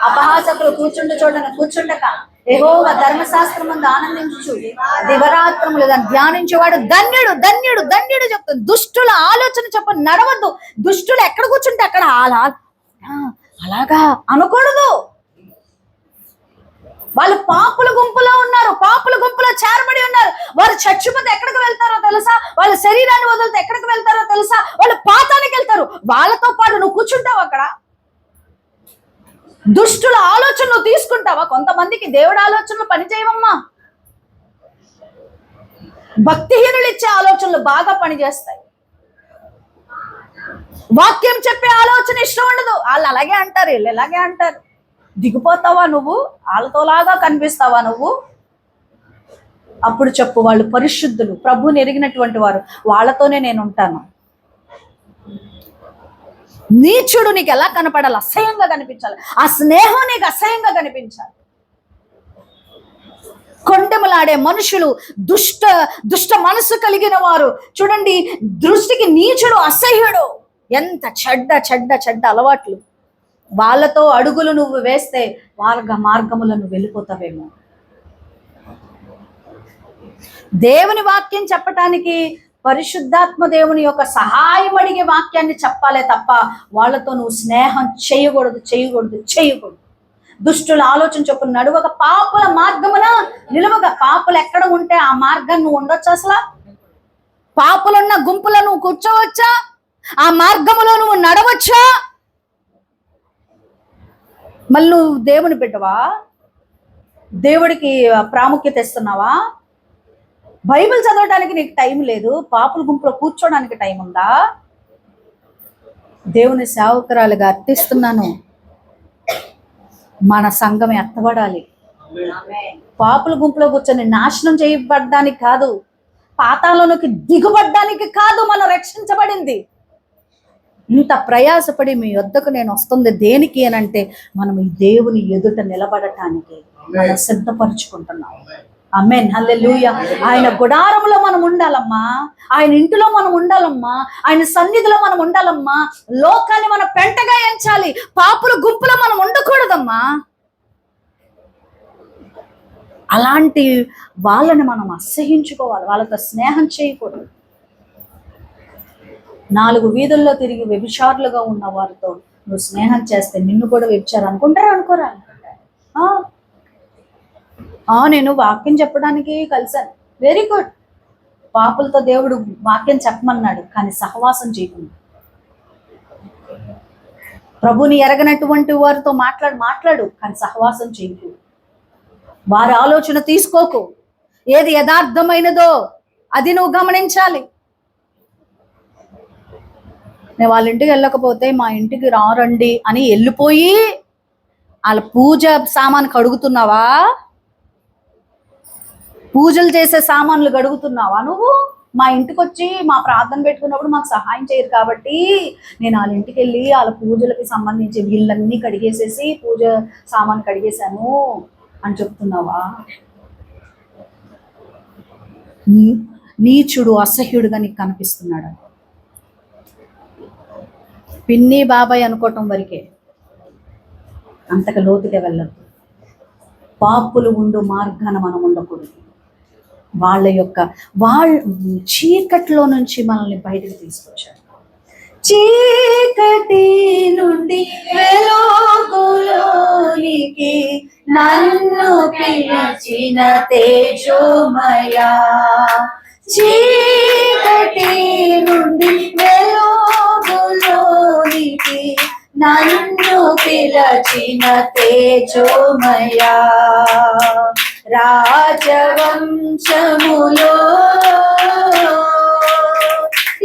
అపహాసకులు కూర్చుండ చోటన కూర్చుండక, యెహోవా ధర్మశాస్త్రం ముందు ఆనందించు, దివరాత్రములు దాన్ని ధ్యానించేవాడు ధన్యుడు ధన్యుడు ధన్యుడు చెప్తుంది. దుష్టుల ఆలోచన చొప్పున నడవద్దు. దుష్టులు ఎక్కడ కూర్చుంటే అక్కడ అలాగా అనకూడదు. వాళ్ళు పాపుల గుంపులో ఉన్నారు, పాపుల గుంపులో చేరబడి ఉన్నారు. వారు చచ్చిపోతే ఎక్కడికి వెళ్తారో తెలుసా? వాళ్ళ శరీరాన్ని వదిలితే ఎక్కడికి వెళ్తారో తెలుసా? వాళ్ళు పాతానికి వెళ్తారు. వాళ్ళతో పాటు నువ్వు కూర్చుంటావు అక్కడ. దుష్టుల ఆలోచనలు తీసుకుంటావా? కొంతమందికి దేవుడి ఆలోచనలు పనిచేయవమ్మా. భక్తిహీనులు ఇచ్చే ఆలోచనలు బాగా పనిచేస్తాయి. వాక్యం చెప్పే ఆలోచన ఇష్టం ఉండదు. వాళ్ళు అలాగే అంటారు, వీళ్ళు ఇలాగే అంటారు. దిగిపోతావా నువ్వు? వాళ్ళతోలాగా కనిపిస్తావా నువ్వు? అప్పుడు చెప్పు, వాళ్ళు పరిశుద్ధులు, ప్రభువుని ఎరిగినటువంటి వారు, వాళ్ళతోనే నేను ఉంటాను. నీచుడు నీకు ఎలా కనపడాలి? అసహ్యంగా కనిపించాలి. ఆ స్నేహం నీకు అసహ్యంగా కనిపించాలి. కొండెములాడే మనుషులు, దుష్ట మనసు కలిగిన వారు, చూడండి, దృష్టికి నీచుడు అసహ్యుడు. ఎంత చెడ్డ అలవాట్లు. వాళ్ళతో అడుగులు నువ్వు వేస్తే మార్గములను వెళ్ళిపోతావేమో. దేవుని వాక్యం చెప్పటానికి పరిశుద్ధాత్మ దేవుని యొక్క సహాయం అడిగే వాక్యాన్ని చెప్పాలే తప్ప వాళ్ళతో నువ్వు స్నేహం చేయకూడదు. దుష్టుల ఆలోచన చొప్పున నడువక, పాపుల మార్గమున నిలువక. పాపులు ఎక్కడ ఉంటే ఆ మార్గాన్ని నువ్వు ఉండొచ్చు. అసలు పాపులున్న గుంపులో నువ్వు కూర్చోవచ్చా? ఆ మార్గములో నువ్వు నడవచ్చా? మళ్ళీ నువ్వు దేవుని బిడ్డవా? దేవుడికి ప్రాముఖ్యత ఇస్తున్నావా? బైబిల్ చదవడానికి నీకు టైం లేదు, పాపుల గుంపులో కూర్చోడానికి టైం ఉందా? దేవుని సేవకురాలుగా అర్థిస్తున్నాను, మన సంఘం ఎత్తబడాలి. పాపుల గుంపులో కూర్చొని నాశనం చేయబడ్డానికి కాదు, పాతాళంలోకి దిగుబడ్డానికి కాదు మనం రక్షించబడింది. ఇంత ప్రయాసపడి మీ వద్దకు నేను వస్తుంది దేనికి అనంటే, మనం ఈ దేవుని ఎదుట నిలబడటానికి మనం సిద్ధపరుచుకుంటున్నాం. ఆమేన్, హల్లెలూయా. ఆయన గుడారంలో మనం ఉండాలమ్మా, ఆయన ఇంటిలో మనం ఉండాలమ్మా, ఆయన సన్నిధిలో మనం ఉండాలమ్మా. లోకాన్ని మనం పెంటగా ఎంచాలి, పాపుల గుంపులో మనం ఉండకూడదమ్మా. అలాంటి వాళ్ళని మనం అసహించుకోవాలి, వాళ్ళతో స్నేహం చేయకూడదు. 4 వీధుల్లో తిరిగి వ్యభిచారులుగా ఉన్న వారితో నువ్వు స్నేహం చేస్తే నిన్ను కూడా వ్యభిచారు అనుకోరా? నేను వాక్యం చెప్పడానికి కలిసాను, వెరీ గుడ్. పాపులతో దేవుడు వాక్యం చెప్పమన్నాడు, కానీ సహవాసం చేయకుండా. ప్రభుని ఎరగనటువంటి వారితో మాట్లాడు, కానీ సహవాసం చేయకు. వారి ఆలోచన తీసుకోకు. ఏది యథార్థమైనదో అది నువ్వు గమనించాలి. నేను వాళ్ళ ఇంటికి వెళ్ళకపోతే మా ఇంటికి రారండి అని వెళ్ళిపోయి వాళ్ళ పూజ సామాను కడుగుతున్నావా? పూజలు చేసే సామాన్లు కడుగుతున్నావా నువ్వు? మా ఇంటికి వచ్చి మా ప్రార్థన పెట్టుకున్నప్పుడు మాకు సహాయం చేయరు కాబట్టి నేను వాళ్ళ ఇంటికి వెళ్ళి వాళ్ళ పూజలకి సంబంధించి వీళ్ళన్నీ కడిగేసేసి పూజ సామాను కడిగేశాను అని చెప్తున్నావా? నీచుడు అసహ్యుడుగా నీకు కనిపిస్తున్నాడు. పిన్ని బాబాయ్ అనుకోవటం వరకే, అంతకు లోతుగా వెళ్ళదు. పాపులు ఉండు మార్గాన మనం ఉండకూడదు. వాళ్ళ చీకట్లో నుంచి మనల్ని బయటకు తీసుకొచ్చారు. చీకటి నుండి వెలుగులోనికి నన్ను పిలిచిన తేజోమయా, చీకటి నుండి వెలుగులోనికి నన్ను పిలిచిన తేజోమయా, రాజవంశములో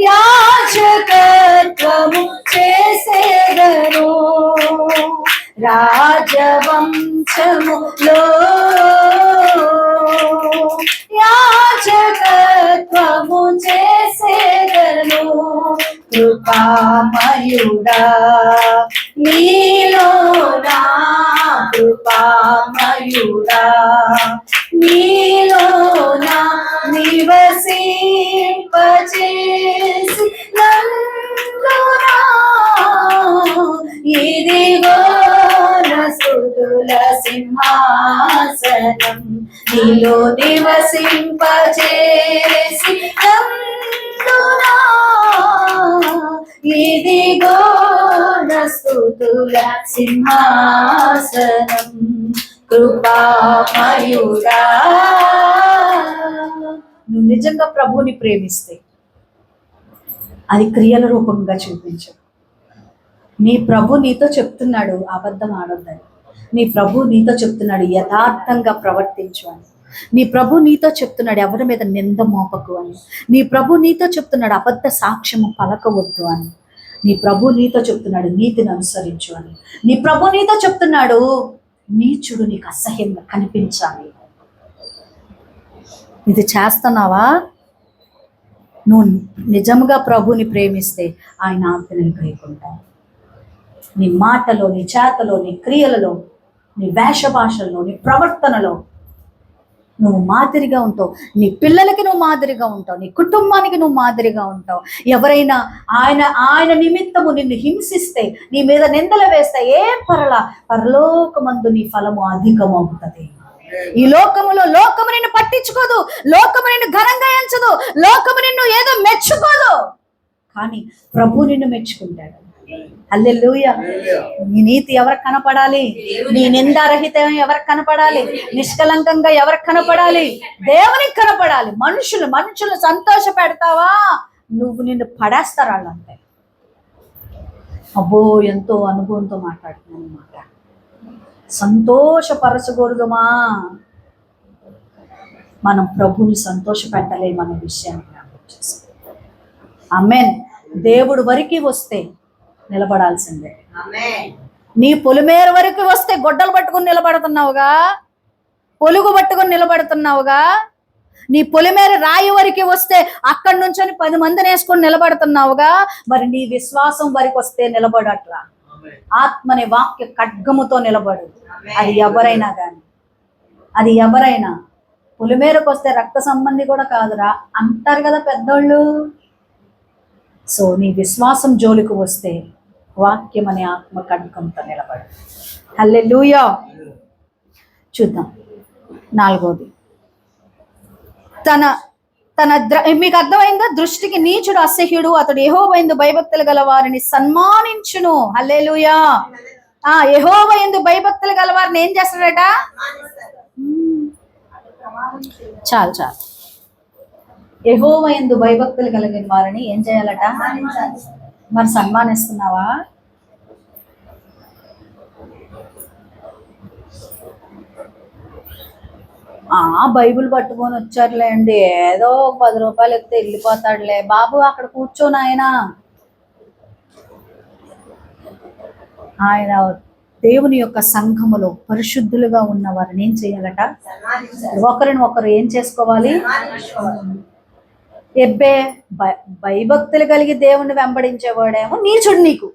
యాజకత్వము చేసేదను, రాజవంశములో యాజకత్వము చేసేదను. కృపామయుడా నీలో నా కృపామయుడా నీలో నా నివసింపచేసి నన్ను నా ఇదిగో నా స్తుతుల సింహాసనం నీలో నివసింపచేసి నన్ను నా ఇదిగో నా స్తుతుల సింహాసనం కృపామయుడా. నువ్వు నిజంగా ప్రభువుని ప్రేమిస్తే అది క్రియల రూపంగా చూపించు. నీ ప్రభు నీతో చెప్తున్నాడు అబద్ధం ఆడొద్దని, నీ ప్రభు నీతో చెప్తున్నాడు యథార్థంగా ప్రవర్తించు అని, నీ ప్రభు నీతో చెప్తున్నాడు ఎవరి మీద నింద మోపకు అని, నీ ప్రభు నీతో చెప్తున్నాడు అబద్ధ సాక్ష్యము పలకవద్దు అని, నీ ప్రభు నీతో చెప్తున్నాడు నీతిని అనుసరించు అని, నీ ప్రభు నీతో చెప్తున్నాడు నీచుడు నీకు అసహ్యంగా కనిపించాలి. ఇది చేస్తున్నావా? నువ్వు నిజంగా ప్రభుని ప్రేమిస్తే ఆయన ఆజ్ఞలను కైకొంటావు. నీ మాటలో, నీ చేతలో, నీ క్రియలలో, నీ వేష భాషల్లో, నీ ప్రవర్తనలో నువ్వు మాదిరిగా ఉంటావు. నీ పిల్లలకి నువ్వు మాదిరిగా ఉంటావు, నీ కుటుంబానికి నువ్వు మాదిరిగా ఉంటావు. ఎవరైనా ఆయన నిమిత్తము నిన్ను హింసిస్తే, నీ మీద నిందలు వేస్తే ఏం పరలోకమందు నీ ఫలము అధికమవుతుంది. ఈ లోకము నిన్ను పట్టించుకోదు, లోకము నిన్ను ఘనంగా ఎంచదు, లోకము నిన్ను ఏదో మెచ్చుకోదు, కానీ ప్రభు నిన్ను మెచ్చుకుంటాడు. హల్లెలూయా. నీ నీతి ఎవరికి కనపడాలి? నీ నిందారహితం ఎవరికి కనపడాలి? నిష్కలంకంగా ఎవరికి కనపడాలి? దేవునికి కనపడాలి. మనుషులు సంతోష పెడతావా? నువ్వు నిన్ను పడేస్తారు వాళ్ళంతే. అబ్బో ఎంతో అనుభవంతో మాట్లాడుతున్నాను అన్నమాట. సంతోషపరచకూడదుమా? మనం ప్రభుని సంతోష పెట్టలేమన్న విషయాన్ని జ్ఞాపకం. ఆమేన్. దేవుడు వరకు వస్తే నిలబడాల్సిందే. నీ పొలిమేర వరకు వస్తే గొడ్డలు పట్టుకుని నిలబడుతున్నావుగా, పొలుగు పట్టుకుని నిలబడుతున్నావుగా. నీ పొలిమేర రాయి వరకు వస్తే అక్కడి నుంచి 10 మందిని వేసుకొని నిలబడుతున్నావుగా. మరి నీ విశ్వాసం వరకు వస్తే నిలబడట్లా. ఆత్మని వాక్య ఖడ్గముతో నిలబడు. అది ఎవరైనా కానీ, అది ఎవరైనా. పొలిమేరకు వస్తే రక్త సంబంధి కూడా కాదురా అంటారు కదా పెద్దోళ్ళు. సో నీ విశ్వాసం జోలికి వస్తే వాక్యం అనే ఆత్మ ఖడ్గంతో నిలబడు. హల్లెలూయా. చూద్దాం 4వది. మీకు అర్థమైందా? దృష్టికి నీచుడు అసహ్యుడు, అతడు యెహోవా యందు భయభక్తులు గల వారిని సన్మానించును. హల్లెలూయా. యెహోవా యందు భయభక్తులు గల వారిని ఏం చేస్తాడట? చాలు. యెహోవా యందు భయభక్తులు కలిగిన వారిని ఏం చేయాలట? మరి సన్మానిస్తున్నావా? బైబిల్ పట్టుకొని వచ్చారులే అండి, ఏదో 10 రూపాయలు ఎక్కితే వెళ్ళిపోతాడులే బాబు, అక్కడ కూర్చోను. ఆయన దేవుని యొక్క సంఘములో పరిశుద్ధులుగా ఉన్న వారిని ఏం చేయాలట? ఒకరిని ఒకరు ఏం చేసుకోవాలి? భయభక్తులు కలిగి దేవుణ్ణి వెంబడించేవాడేమో నీచుడు. నీకు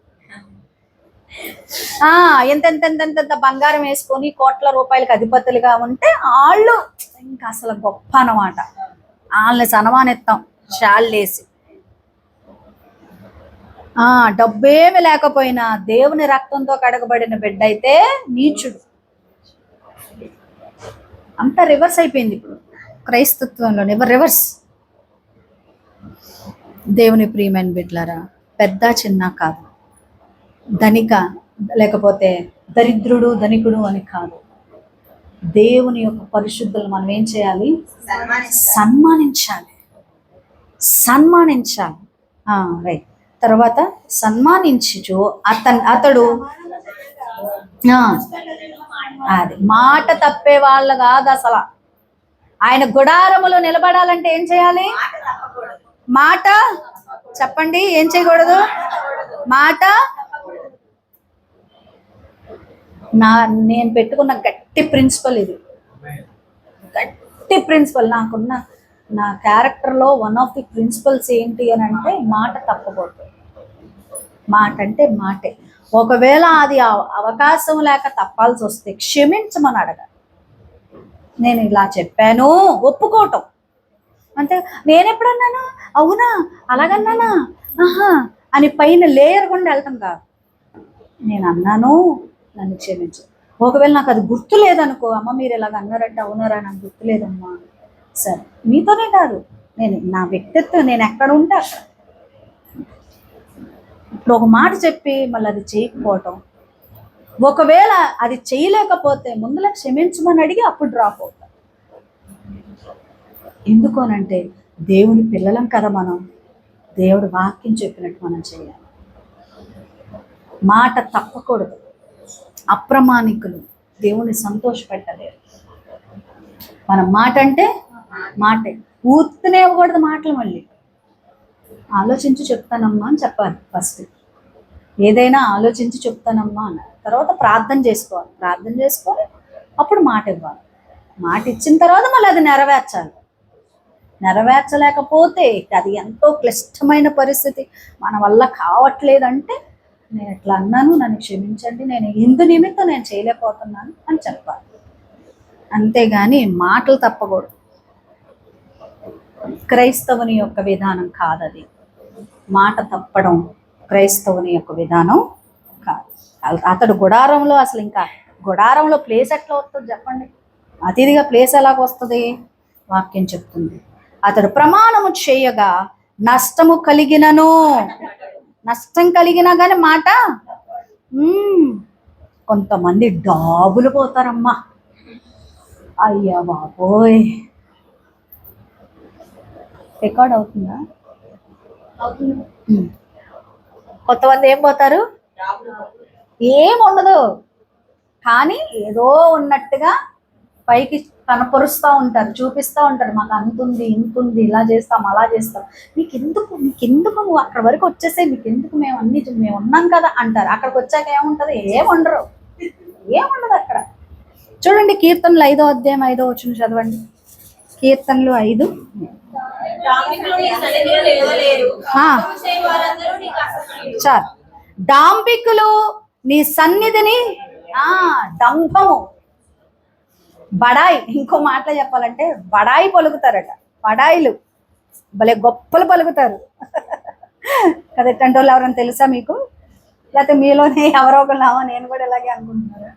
ఎంత బంగారం వేసుకొని కోట్ల రూపాయలకి అధిపతులుగా ఉంటే వాళ్ళు ఇంకా అసలు గొప్ప అన్నమాట. వాళ్ళని సన్మానిస్తాం షాళ్ళేసి. డబ్బేమి లేకపోయినా దేవుని రక్తంతో కడగబడిన బిడ్డ అయితే నీచుడు. అంతా రివర్స్ అయిపోయింది ఇప్పుడు క్రైస్తత్వంలో. రివర్స్. దేవుని ప్రియమైన బిడ్డలారా, పెద్ద చిన్న కాదు, ధనిక లేకపోతే దరిద్రుడు ధనికుడు అని కాదు. దేవుని యొక్క పరిశుద్ధులు మనం ఏం చేయాలి? సన్మానించాలి. రైట్. తర్వాత సన్మానించు అతడు అది మాట తప్పే వాళ్ళ కాదు అసలు. ఆయన గుడారములో నిలబడాలంటే ఏం చేయాలి? మాట చెప్పండి. ఏం చేయకూడదు? మాట. నేను పెట్టుకున్న గట్టి ప్రిన్సిపల్ ఇది. గట్టి ప్రిన్సిపల్ నాకున్న నా క్యారెక్టర్లో వన్ ఆఫ్ ది ప్రిన్సిపల్స్ ఏంటి అని అంటే మాట తప్పకూడదు. మాట అంటే మాటే. ఒకవేళ అది అవకాశం లేక తప్పాల్సి వస్తే క్షమించమని అడగాలి. నేను ఇలా చెప్పాను ఒప్పుకోవటం. అంటే నేను ఎప్పుడన్నాను, అవునా అలాగన్నానా, ఆహా అని పైన లేయర్ కూడా వెళ్తాం కాదు. నేను అన్నాను, నన్ను క్షమించు. ఒకవేళ నాకు అది గుర్తు లేదనుకో, అమ్మ మీరు ఇలాగ అన్నారంటే, అవునారా నాకు గుర్తు లేదమ్మా, సరే మీతోనే కాదు, నేను నా వ్యక్తిత్వం నేను ఎక్కడ ఉంటే అక్కడ. ఇప్పుడు ఒక మాట చెప్పి మళ్ళీ అది చేయకపోవటం, ఒకవేళ అది చేయలేకపోతే ముందులో క్షమించమని అడిగి అప్పుడు డ్రాప్ అవుతాం. ఎందుకోనంటే దేవుని పిల్లలం కదా మనం, దేవుడు వాక్యం చెప్పినట్టు మనం చేయాలి. మాట తప్పకూడదు. అప్రమాణికులు దేవుని సంతోషపెట్టలేరు. మన మాట అంటే మాటే, ఊర్తనే ఇవ్వకూడదు మాటలు. మళ్ళీ ఆలోచించి చెప్తానమ్మా అని చెప్పాలి. ఫస్ట్ ఏదైనా ఆలోచించి చెప్తానమ్మా అన్న తర్వాత ప్రార్థన చేసుకోవాలి. ప్రార్థన చేసుకొని అప్పుడు మాట ఇవ్వాలి. మాట ఇచ్చిన తర్వాత మళ్ళీ అది నెరవేర్చాలి. నెరవేర్చలేకపోతే అది ఎంతో క్లిష్టమైన పరిస్థితి, మన వల్ల కావట్లేదంటే నేను ఎట్లా అన్నాను, నన్ను క్షమించండి, నేను ఇందు నిమిత్తం నేను చేయలేకపోతున్నాను అని చెప్పాలి. అంతేగాని మాటలు తప్పకూడదు. క్రైస్తవుని యొక్క విధానం కాదది. మాట తప్పడం క్రైస్తవుని యొక్క విధానం కాదు. అతడు గుడారంలో, అసలు ఇంకా గుడారంలో ప్లేస్ ఎట్లా వస్తుంది చెప్పండి? అతిథిగా ప్లేస్ ఎలాగ వస్తుంది? వాక్యం చెప్తుంది, అతడు ప్రమాణము చేయగా నష్టము కలిగినను. నష్టం కలిగినా కానీ మాట. కొంతమంది డాబులు పోతారమ్మా, అయ్యా బాబోయ్. రికార్డ్ అవుతుందా? కొంతమంది ఏం పోతారు, ఏం ఉండదు కానీ ఏదో ఉన్నట్టుగా పైకి కనపరుస్తూ ఉంటారు, చూపిస్తూ ఉంటారు, మాకు అంతుంది ఇంతుంది, ఇలా చేస్తాం అలా చేస్తాం, నీకెందుకు నువ్వు అక్కడి వరకు వచ్చేసే, నీకెందుకు మేము ఉన్నాం కదా అంటారు. అక్కడికి వచ్చాక ఏముంటుంది? ఏముండరు, ఏముండదు అక్కడ. చూడండి కీర్తనలు 5వ అధ్యాయం 5వ వచనం చదవండి. కీర్తనలు 5. చాలు. డాంబికులు నీ సన్నిధిని, డంభము, బడాయి, ఇంకో మాటలో చెప్పాలంటే బడాయి పలుకుతారట. బడాయిలు భలే గొప్పలు పలుకుతారు కదా. ఎట్టంటి వాళ్ళు ఎవరైనా తెలుసా మీకు? లేకపోతే మీలోనే ఎవరో ఒకళ్ళామో, నేను కూడా ఇలాగే అనుకుంటున్నారు.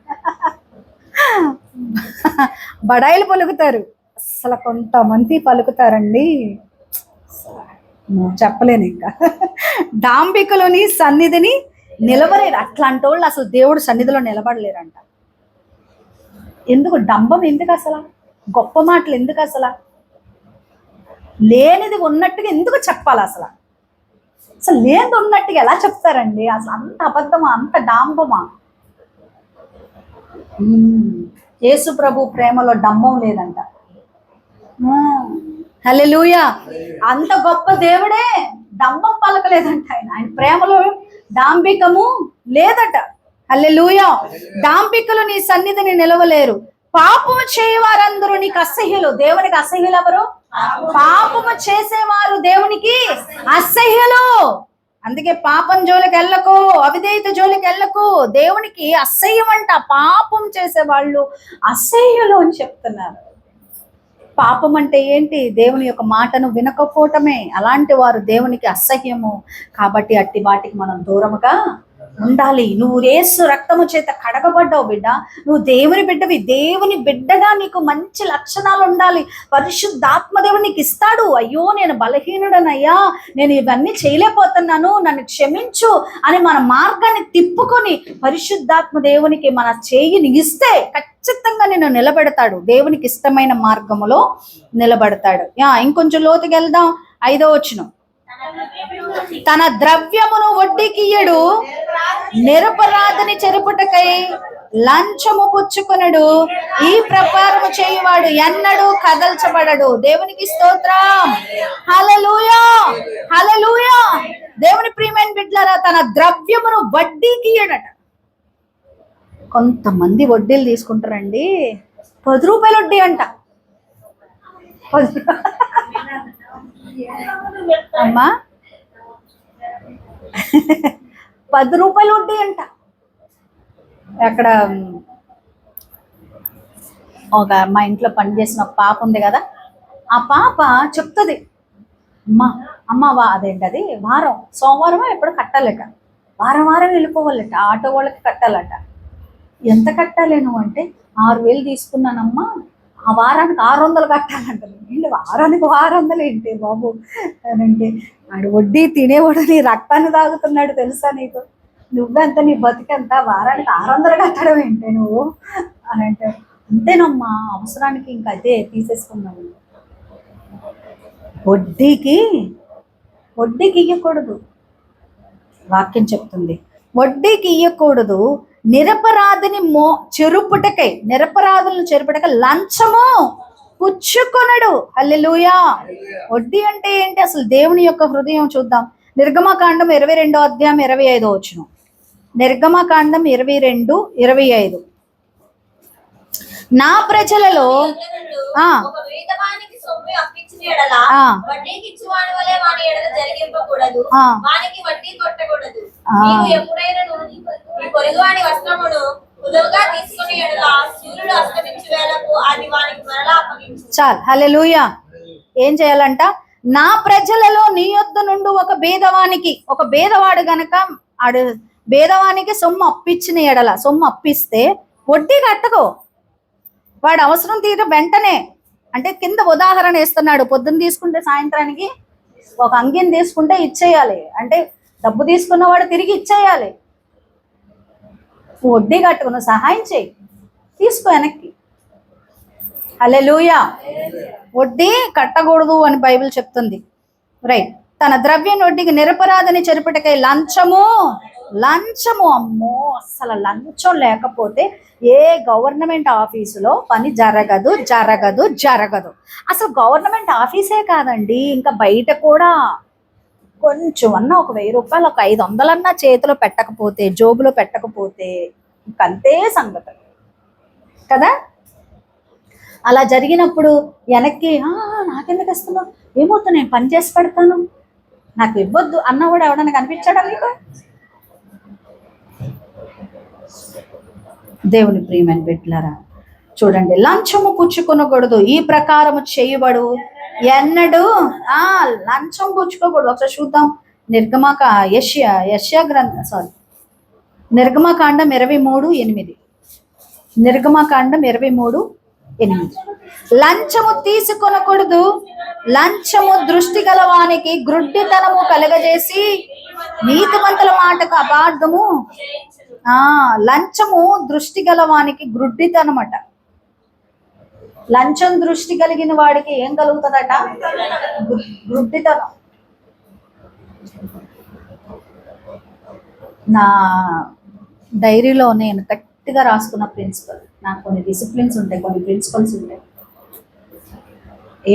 బడాయిలు పలుకుతారు. అసలు కొంతమంది పలుకుతారండి, చెప్పలేను ఇంకా. డాంబికలోని సన్నిధిని నిలబడలేరు. అట్లాంటి వాళ్ళు అసలు దేవుడు సన్నిధిలో నిలబడలేరంట. ఎందుకు? డంబం ఎందుకు అసలు? గొప్ప మాటలు ఎందుకు అసలు? లేనిది ఉన్నట్టుగా ఎందుకు చెప్పాలి అసలు? అసలు లేనిది ఉన్నట్టుగా ఎలా చెప్తారండి? అసలు అంత అబద్ధమా, అంత డాంబమా? యేసు ప్రభు ప్రేమలో డంబం లేదంట. హల్లెలూయా. అంత గొప్ప దేవుడే డంబం పలకలేదంట. ఆయన ప్రేమలో డాంబికము లేదట. హల్లెలూయా. డాంబికలు నీ సన్నిధిని నిలవలేరు. పాపము చేయవారందరూ నీకు అసహ్యులు. దేవునికి అసహ్యులు ఎవరు? పాపము చేసేవారు దేవునికి అసహ్యులు. అందుకే పాపం జోలికి వెళ్ళకు, అవిధేయత జోలికి వెళ్ళకు. దేవునికి అసహ్యం అంట. పాపం చేసేవాళ్ళు అసహ్యులు అని చెప్తున్నారు. పాపం అంటే ఏంటి? దేవుని యొక్క మాటను వినకపోవటమే. అలాంటి వారు దేవునికి అసహ్యము. కాబట్టి అట్టి వాటికి మనం దూరముగా ఉండాలి. నువ్వు యేసు రక్తము చేత కడగబడ్డావు బిడ్డ. నువ్వు దేవుని బిడ్డవి. దేవుని బిడ్డగా నీకు మంచి లక్షణాలు ఉండాలి. పరిశుద్ధాత్మ దేవుడు నీకు ఇస్తాడు. అయ్యో నేను బలహీనుడనయ్యా, నేను ఇవన్నీ చేయలేకపోతున్నాను, నన్ను క్షమించు అని మన మార్గాన్ని తిప్పుకొని పరిశుద్ధాత్మ దేవునికి మన చేయిని ఇస్తే ఖచ్చితంగా నిన్ను నిలబెడతాడు. దేవునికి ఇష్టమైన మార్గములో నిలబడతాడు. ఇంకొంచెం లోతుకి వెళ్దాం. 5వ వచనం. తన ద్రవ్యమును వడ్డీకియ్యడు, నిరపరాధిని చెరుపుటకై లంచము పుచ్చుకొనడు, ఈ ప్రకారము చేయువాడు ఎన్నడూ కదల్చబడడు. దేవునికి స్తోత్రం. హల్లెలూయా, హల్లెలూయా. దేవుని ప్రియమైన బిడ్డలారా, తన ద్రవ్యమును వడ్డీకియ్యడట. కొంతమంది వడ్డీలు తీసుకుంటారండి. 10 రూపాయల వడ్డీ అంట. అమ్మా 10 రూపాయల వడ్డీ అంట. అక్కడ మా ఇంట్లో పనిచేసిన ఒక పాప ఉంది కదా, ఆ పాప చెప్తుంది, అమ్మ అదేంటి అది వారం సోమవారం ఎప్పుడు కట్టాలట, వారం వారం వెళ్ళిపోవాలట, ఆటో వాళ్ళకి కట్టాలట. ఎంత కట్టాలి నువ్వు అంటే 6,000 తీసుకున్నానమ్మా, ఆ వారానికి 600 కట్టాలంట. ఏంటి వారానికి 600 ఏంటి బాబు అని అంటే, ఆడు వడ్డీ తినేవాడు నీ రక్తాన్ని తాగుతున్నాడు తెలుసా నీకు, నువ్వెంత నీ బతికెంత, వారానికి 600 కట్టడం ఏంటి నువ్వు అని అంటే, అంతేనమ్మా అవసరానికి ఇంకా అదే తీసేసుకున్నాను. వడ్డీకి ఇవ్వకూడదు, వాక్యం చెప్తుంది వడ్డీకి ఇవ్వకూడదు. నిరపరాధిని నిరపరాధులను చెరుపుటకై లంచము పుచ్చుకొనడు. హల్లెలూయా. వడ్డీ అంటే ఏంటి అసలు? దేవుని యొక్క హృదయం చూద్దాం. నిర్గమకాండం 22వ అధ్యాయం 25వ వచనం. నిర్గమకాండం 22:25. నా ప్రజలలో చాలు. హల్లెలూయా. ఏం చేయాలంట? నా ప్రజలలో నీ యొద్ద నుండి ఒక భేదవాడు గనక భేదవానికి సొమ్ము అప్పించిన ఎడల, సొమ్ము అప్పిస్తే వడ్డీ కట్టకో, వాడు అవసరం తీర వెంటనే. అంటే కింద ఉదాహరణ ఇస్తున్నాడు, పొద్దున్న తీసుకుంటే సాయంత్రానికి ఒక అంగిని తీసుకుంటే ఇచ్చేయాలి, అంటే డబ్బు తీసుకున్నవాడు తిరిగి ఇచ్చేయాలి. వడ్డీ కట్టుకున్న సహాయం చేయి, తీసుకో వెనక్కి. హల్లెలూయా. వడ్డీ కట్టకూడదు అని బైబిల్ చెప్తుంది. రైట్. తన ద్రవ్యం వడ్డీకి నిరపరాధని చెరుపుటకై లంచము. అమ్మో, అసలు లంచం లేకపోతే ఏ గవర్నమెంట్ ఆఫీసులో పని జరగదు. అసలు గవర్నమెంట్ ఆఫీసే కాదండి, ఇంకా బయట కూడా కొంచెం అన్నా ఒక 1000 రూపాయలు, ఒక 500 చేతిలో పెట్టకపోతే, జోబులో పెట్టకపోతే ఇంకంతే సంగతి కదా. అలా జరిగినప్పుడు వెనక్కి నాకెందుకు ఇస్తున్నావు, ఏమవుతా నేను పని చేసి పెడతాను, నాకు ఇవ్వద్దు అన్నవాడు ఎవడన్నా కనిపించాడా మీకు? దేవుని ప్రియమైన బిడ్డలారా చూడండి, లంచము పుచ్చుకొనకూడదు, ఈ ప్రకారము చేయబడు ఎన్నడు. లంచం పుచ్చుకోకూడదు. ఒకసారి చూద్దాం. నిర్గమకాండం 23:8. నిర్గమకాండం 23:8. లంచము తీసుకొనకూడదు, లంచము దృష్టి గలవానికి గ్రుడ్డితనము కలగజేసి నీతిమంతుల మాటకు అపార్థము. లంచము దృష్టి గలవానికి గ్రుడ్డితనమట. లంచం దృష్టి కలిగిన వాడికి ఏం కలుగుతుందట? గ్రుడ్డితనం. నా డైరీలో నేను గట్టిగా రాసుకున్న ప్రిన్సిపల్, నాకు కొన్ని డిసిప్లిన్స్ ఉంటాయి, కొన్ని ప్రిన్సిపల్స్ ఉంటాయి.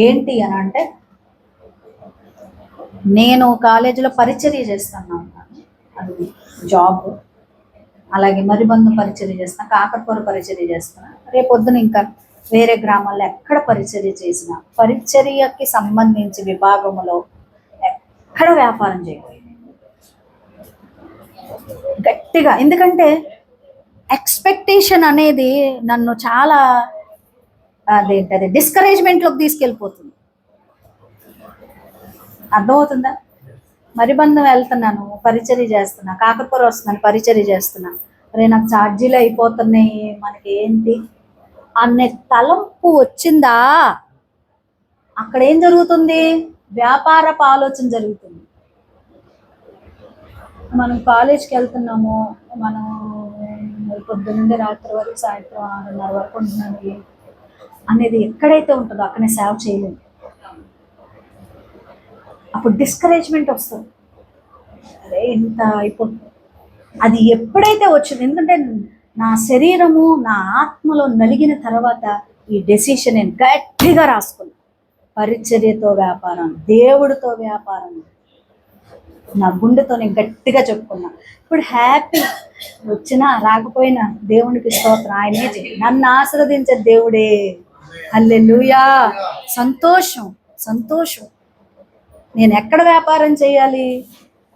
ఏంటి అని అంటే, నేను కాలేజీలో పరిచర్య చేస్తున్నాను, అది జాబ్. అలాగే మరిబంధు పరిచర్య చేస్తున్నా, కాకరపూర పరిచర్య చేస్తున్నా. రేపొద్దున ఇంకా వేరే గ్రామాల్లో ఎక్కడ పరిచర్య చేసినా పరిచర్యకి సంబంధించి విభాగంలో ఎక్కడ వ్యాపారం చేయకూడదు గట్టిగా. ఎందుకంటే ఎక్స్పెక్టేషన్ అనేది నన్ను చాలా అదేంటది డిస్కరేజ్మెంట్లోకి తీసుకెళ్ళిపోతుంది. అర్థమవుతుందా? మరిబంధం వెళ్తున్నాను, పరిచర్య చేస్తున్నా, కాకరపూర వస్తున్నాను, పరిచర్య చేస్తున్నా, అరే నాకు ఛార్జీలు అయిపోతున్నాయి, మనకి ఏంటి అనే తలంపు వచ్చిందా, అక్కడ ఏం జరుగుతుంది? వ్యాపారపు ఆలోచన జరుగుతుంది. మనం కాలేజ్కి వెళ్తున్నాము, మనం పొద్దున్నే రాత్రి వరకు, సాయంత్రం 6:30 వరకు ఉంటున్నాను అనేది ఎక్కడైతే ఉంటుందో అక్కడనే సేవ చేయలేదు. అప్పుడు డిస్కరేజ్మెంట్ వస్తుంది, అరే ఇంత అయిపోతుంది. అది ఎప్పుడైతే వచ్చింది, ఎందుకంటే నా శరీరము నా ఆత్మలో నలిగిన తర్వాత ఈ డెసిషన్ నేను గట్టిగా రాసుకున్నాను. పరిచర్యతో వ్యాపారం, దేవుడితో వ్యాపారం, నా గుండెతో నేను గట్టిగా చెప్పుకున్నా. ఇప్పుడు హ్యాపీ వచ్చినా రాకపోయినా దేవునికి స్తోత్రం, ఆయనే నన్ను ఆశీర్వదించే దేవుడే. హల్లెలూయా. సంతోషం. నేను ఎక్కడ వ్యాపారం చేయాలి?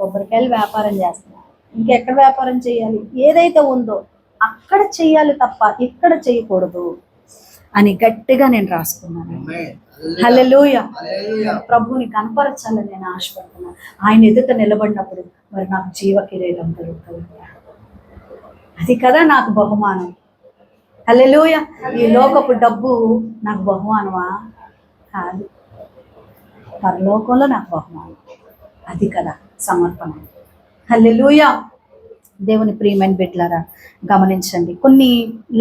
కొబ్బరికాయలు వ్యాపారం చేస్తున్నా. ఇంకెక్కడ వ్యాపారం చేయాలి? ఏదైతే ఉందో అక్కడ చెయ్యాలి తప్ప ఇక్కడ చేయకూడదు అని గట్టిగా నేను రాసుకున్నాను. హల్లెలూయా. ప్రభువుని కనపరచాలని నేను ఆశపడుతున్నాను. ఆయన ఎదుట నిలబడినప్పుడు మరి నాకు జీవ కిరీటం దొరుకుతుంది. అది కదా నాకు బహుమానం. హల్లెలూయా. ఈ లోకపు డబ్బు నాకు బహుమానమా? కాదు, పరలోకంలో నాకు బహుమానం. అది కదా సమర్పణ. హల్లెలూయా. దేవుని ప్రియమైన బిడ్డలారా, గమనించండి, కొన్ని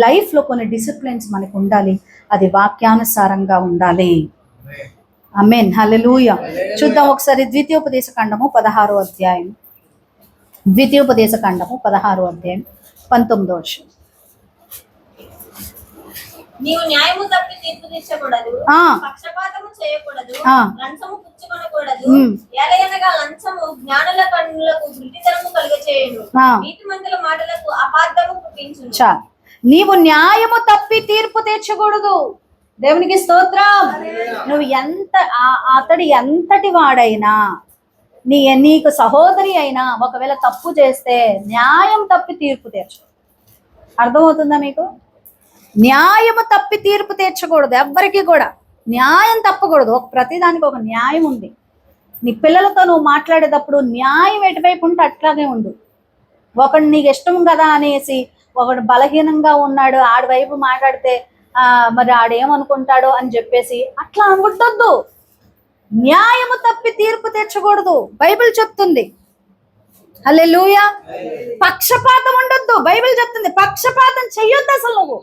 లైఫ్లో కొన్ని డిసిప్లిన్స్ మనకు ఉండాలి. అది వాక్యానుసారంగా ఉండాలి. ఆమేన్. హల్లెలూయా. చూద్దాం ఒకసారి ద్వితీయోపదేశ ఖండము 16వ అధ్యాయం. ద్వితీయోపదేశ ఖండము 16వ అధ్యాయం 19వ వచనం. నీవు న్యాయము తప్పి తీర్పు తీర్చకూడదు, పక్షపాతము చేయకూడదు, లంచము పుచ్చుకొనకూడదు. ఎలయనగా లంచము జ్ఞానుల కన్నులకు గుడ్డితనము కలుగచేయును, నీతిమంతుల మాటలకు అపార్థము పుట్టించును. నీవు న్యాయము తప్పి తీర్పు తీర్చకూడదు. దేవునికి స్తోత్రం. నువ్వు అతడు ఎంతటి వాడైనా, నీకు సహోదరి అయినా ఒకవేళ తప్పు చేస్తే న్యాయం తప్పి తీర్పు తీర్చు. అర్థమవుతుందా మీకు? న్యాయము తప్పి తీర్పు తీర్చకూడదు. ఎవ్వరికి కూడా న్యాయం తప్పకూడదు. ప్రతిదానికి ఒక న్యాయం ఉంది. నీ పిల్లలతో నువ్వు మాట్లాడేటప్పుడు న్యాయం ఎటువైపు ఉంటే అట్లాగే ఉండు. ఒకడు నీకు ఇష్టం కదా అనేసి ఒకడు బలహీనంగా ఉన్నాడు ఆడి వైపు మాట్లాడితే మరి ఆడేమనుకుంటాడో అని చెప్పేసి అట్లా అనుకుంటొద్దు. న్యాయము తప్పి తీర్పు తీర్చకూడదు. బైబిల్ చెప్తుంది. హల్లెలూయా. పక్షపాతం ఉండొద్దు. బైబిల్ చెప్తుంది పక్షపాతం చెయ్యొద్దు. అసలు నువ్వు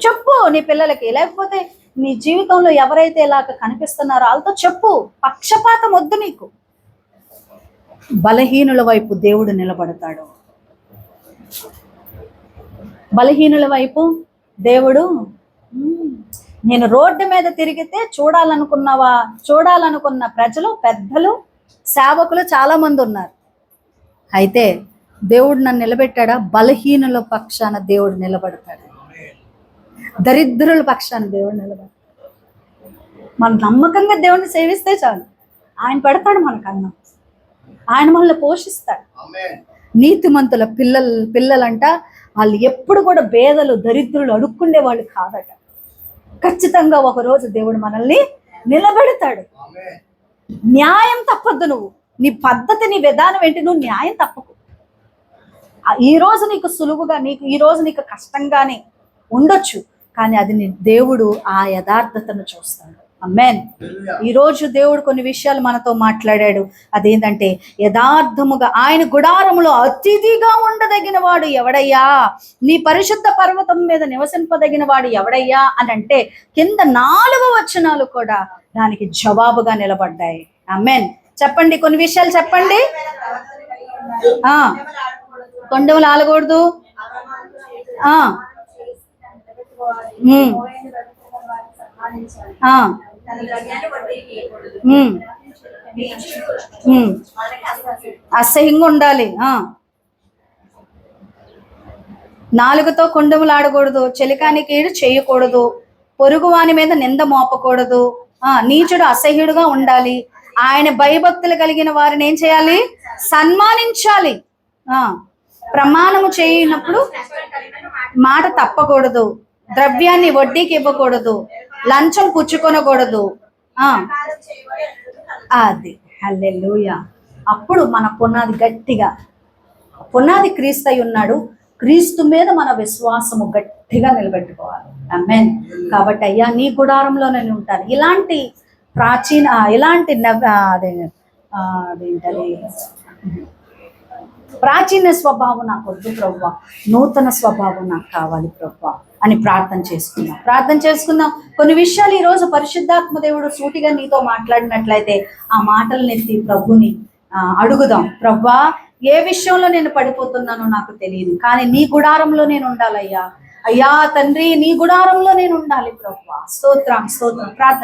చెప్పు నీ పిల్లలకి, లేకపోతే నీ జీవితంలో ఎవరైతే ఇలాగ కనిపిస్తున్నారో వాళ్ళతో చెప్పు. పక్షపాతం వద్దు నీకు. బలహీనుల వైపు దేవుడు నిలబడతాడు. బలహీనుల వైపు దేవుడు, నేను రోడ్డు మీద తిరిగితే చూడాలనుకున్న ప్రజలు, పెద్దలు, సేవకులు చాలా మంది ఉన్నారు. అయితే దేవుడు నన్ను నిలబెట్టాడా? బలహీనుల పక్షాన దేవుడు నిలబడతాడు. దరిద్రుల పక్షాన దేవుడు నిలబడతాడు. మన నమ్మకంగా దేవుడిని సేవిస్తే చాలు, ఆయన పెడతాడు మనకు అన్నం, ఆయన మనల్ని పోషిస్తాడు. నీతిమంతుల పిల్లలంట వాళ్ళు ఎప్పుడు కూడా పేదలు, దరిద్రులు, అడుక్కుండే వాళ్ళు కాదట. ఖచ్చితంగా ఒకరోజు దేవుడు మనల్ని నిలబెడతాడు. న్యాయం తప్పొద్దు. నువ్వు నీ పద్ధతి, నీ విధానం ఏంటి? నువ్వు న్యాయం తప్పకు. ఈ రోజు నీకు సులువుగా, ఈ రోజు నీకు కష్టంగానే ఉండొచ్చు, కానీ అది దేవుడు ఆ యథార్థతను చూస్తాడు. ఆమేన్. ఈరోజు దేవుడు కొన్ని విషయాలు మనతో మాట్లాడాడు. అదేంటంటే యథార్థముగా ఆయన గుడారములో అతిథిగా ఉండదగిన వాడు ఎవడయ్యా? నీ పరిశుద్ధ పర్వతం మీద నివసింపదగిన వాడు ఎవడయ్యా అని అంటే కింద 4 వచనాలు కూడా దానికి జవాబుగా నిలబడ్డాయి. ఆమేన్. చెప్పండి, కొన్ని విషయాలు చెప్పండి. కొండములు ఆలకూడదు, అసహ్యంగా ఉండాలి, నాలుగుతో కొండములు ఆడకూడదు, చెలికానికి ఈడు చేయకూడదు, పొరుగువాని మీద నింద మోపకూడదు, నీచుడు అసహ్యుడుగా ఉండాలి, ఆయన భయభక్తులు కలిగిన వారిని ఏం చేయాలి? సన్మానించాలి, ప్రమాణము చేయనప్పుడు మాట తప్పకూడదు, ద్రవ్యాన్ని వడ్డీకి ఇవ్వకూడదు, లంచం పుచ్చుకొనకూడదు. అది హల్లెలూయా. అప్పుడు మన పునాది గట్టిగా, పునాది క్రీస్తు అయి ఉన్నాడు. క్రీస్తు మీద మన విశ్వాసము గట్టిగా నిలబెట్టుకోవాలి. ఆమేన్. కాబట్టి అయ్యా నీ గుడారంలో నేను ఉంటాను. ఇలాంటి ప్రాచీన స్వభావం నాకు వద్దు ప్రభువా, నూతన స్వభావం నాకు కావాలి ప్రభువా అని ప్రార్థన చేసుకుందాం. కొన్ని విషయాలు ఈరోజు పరిశుద్ధాత్మ దేవుడు సూటిగా నీతో మాట్లాడినట్లయితే ఆ మాటలను ఎత్తి ప్రభుని అడుగుదాం. ప్రభువా, ఏ విషయంలో నేను పడిపోతున్నానో నాకు తెలియదు, కానీ నీ గుడారంలో నేను ఉండాలయ్యా. అయ్యా తండ్రి, నీ గుడారంలో నేను ఉండాలి ప్రభువా. స్తోత్రం ప్రార్థన.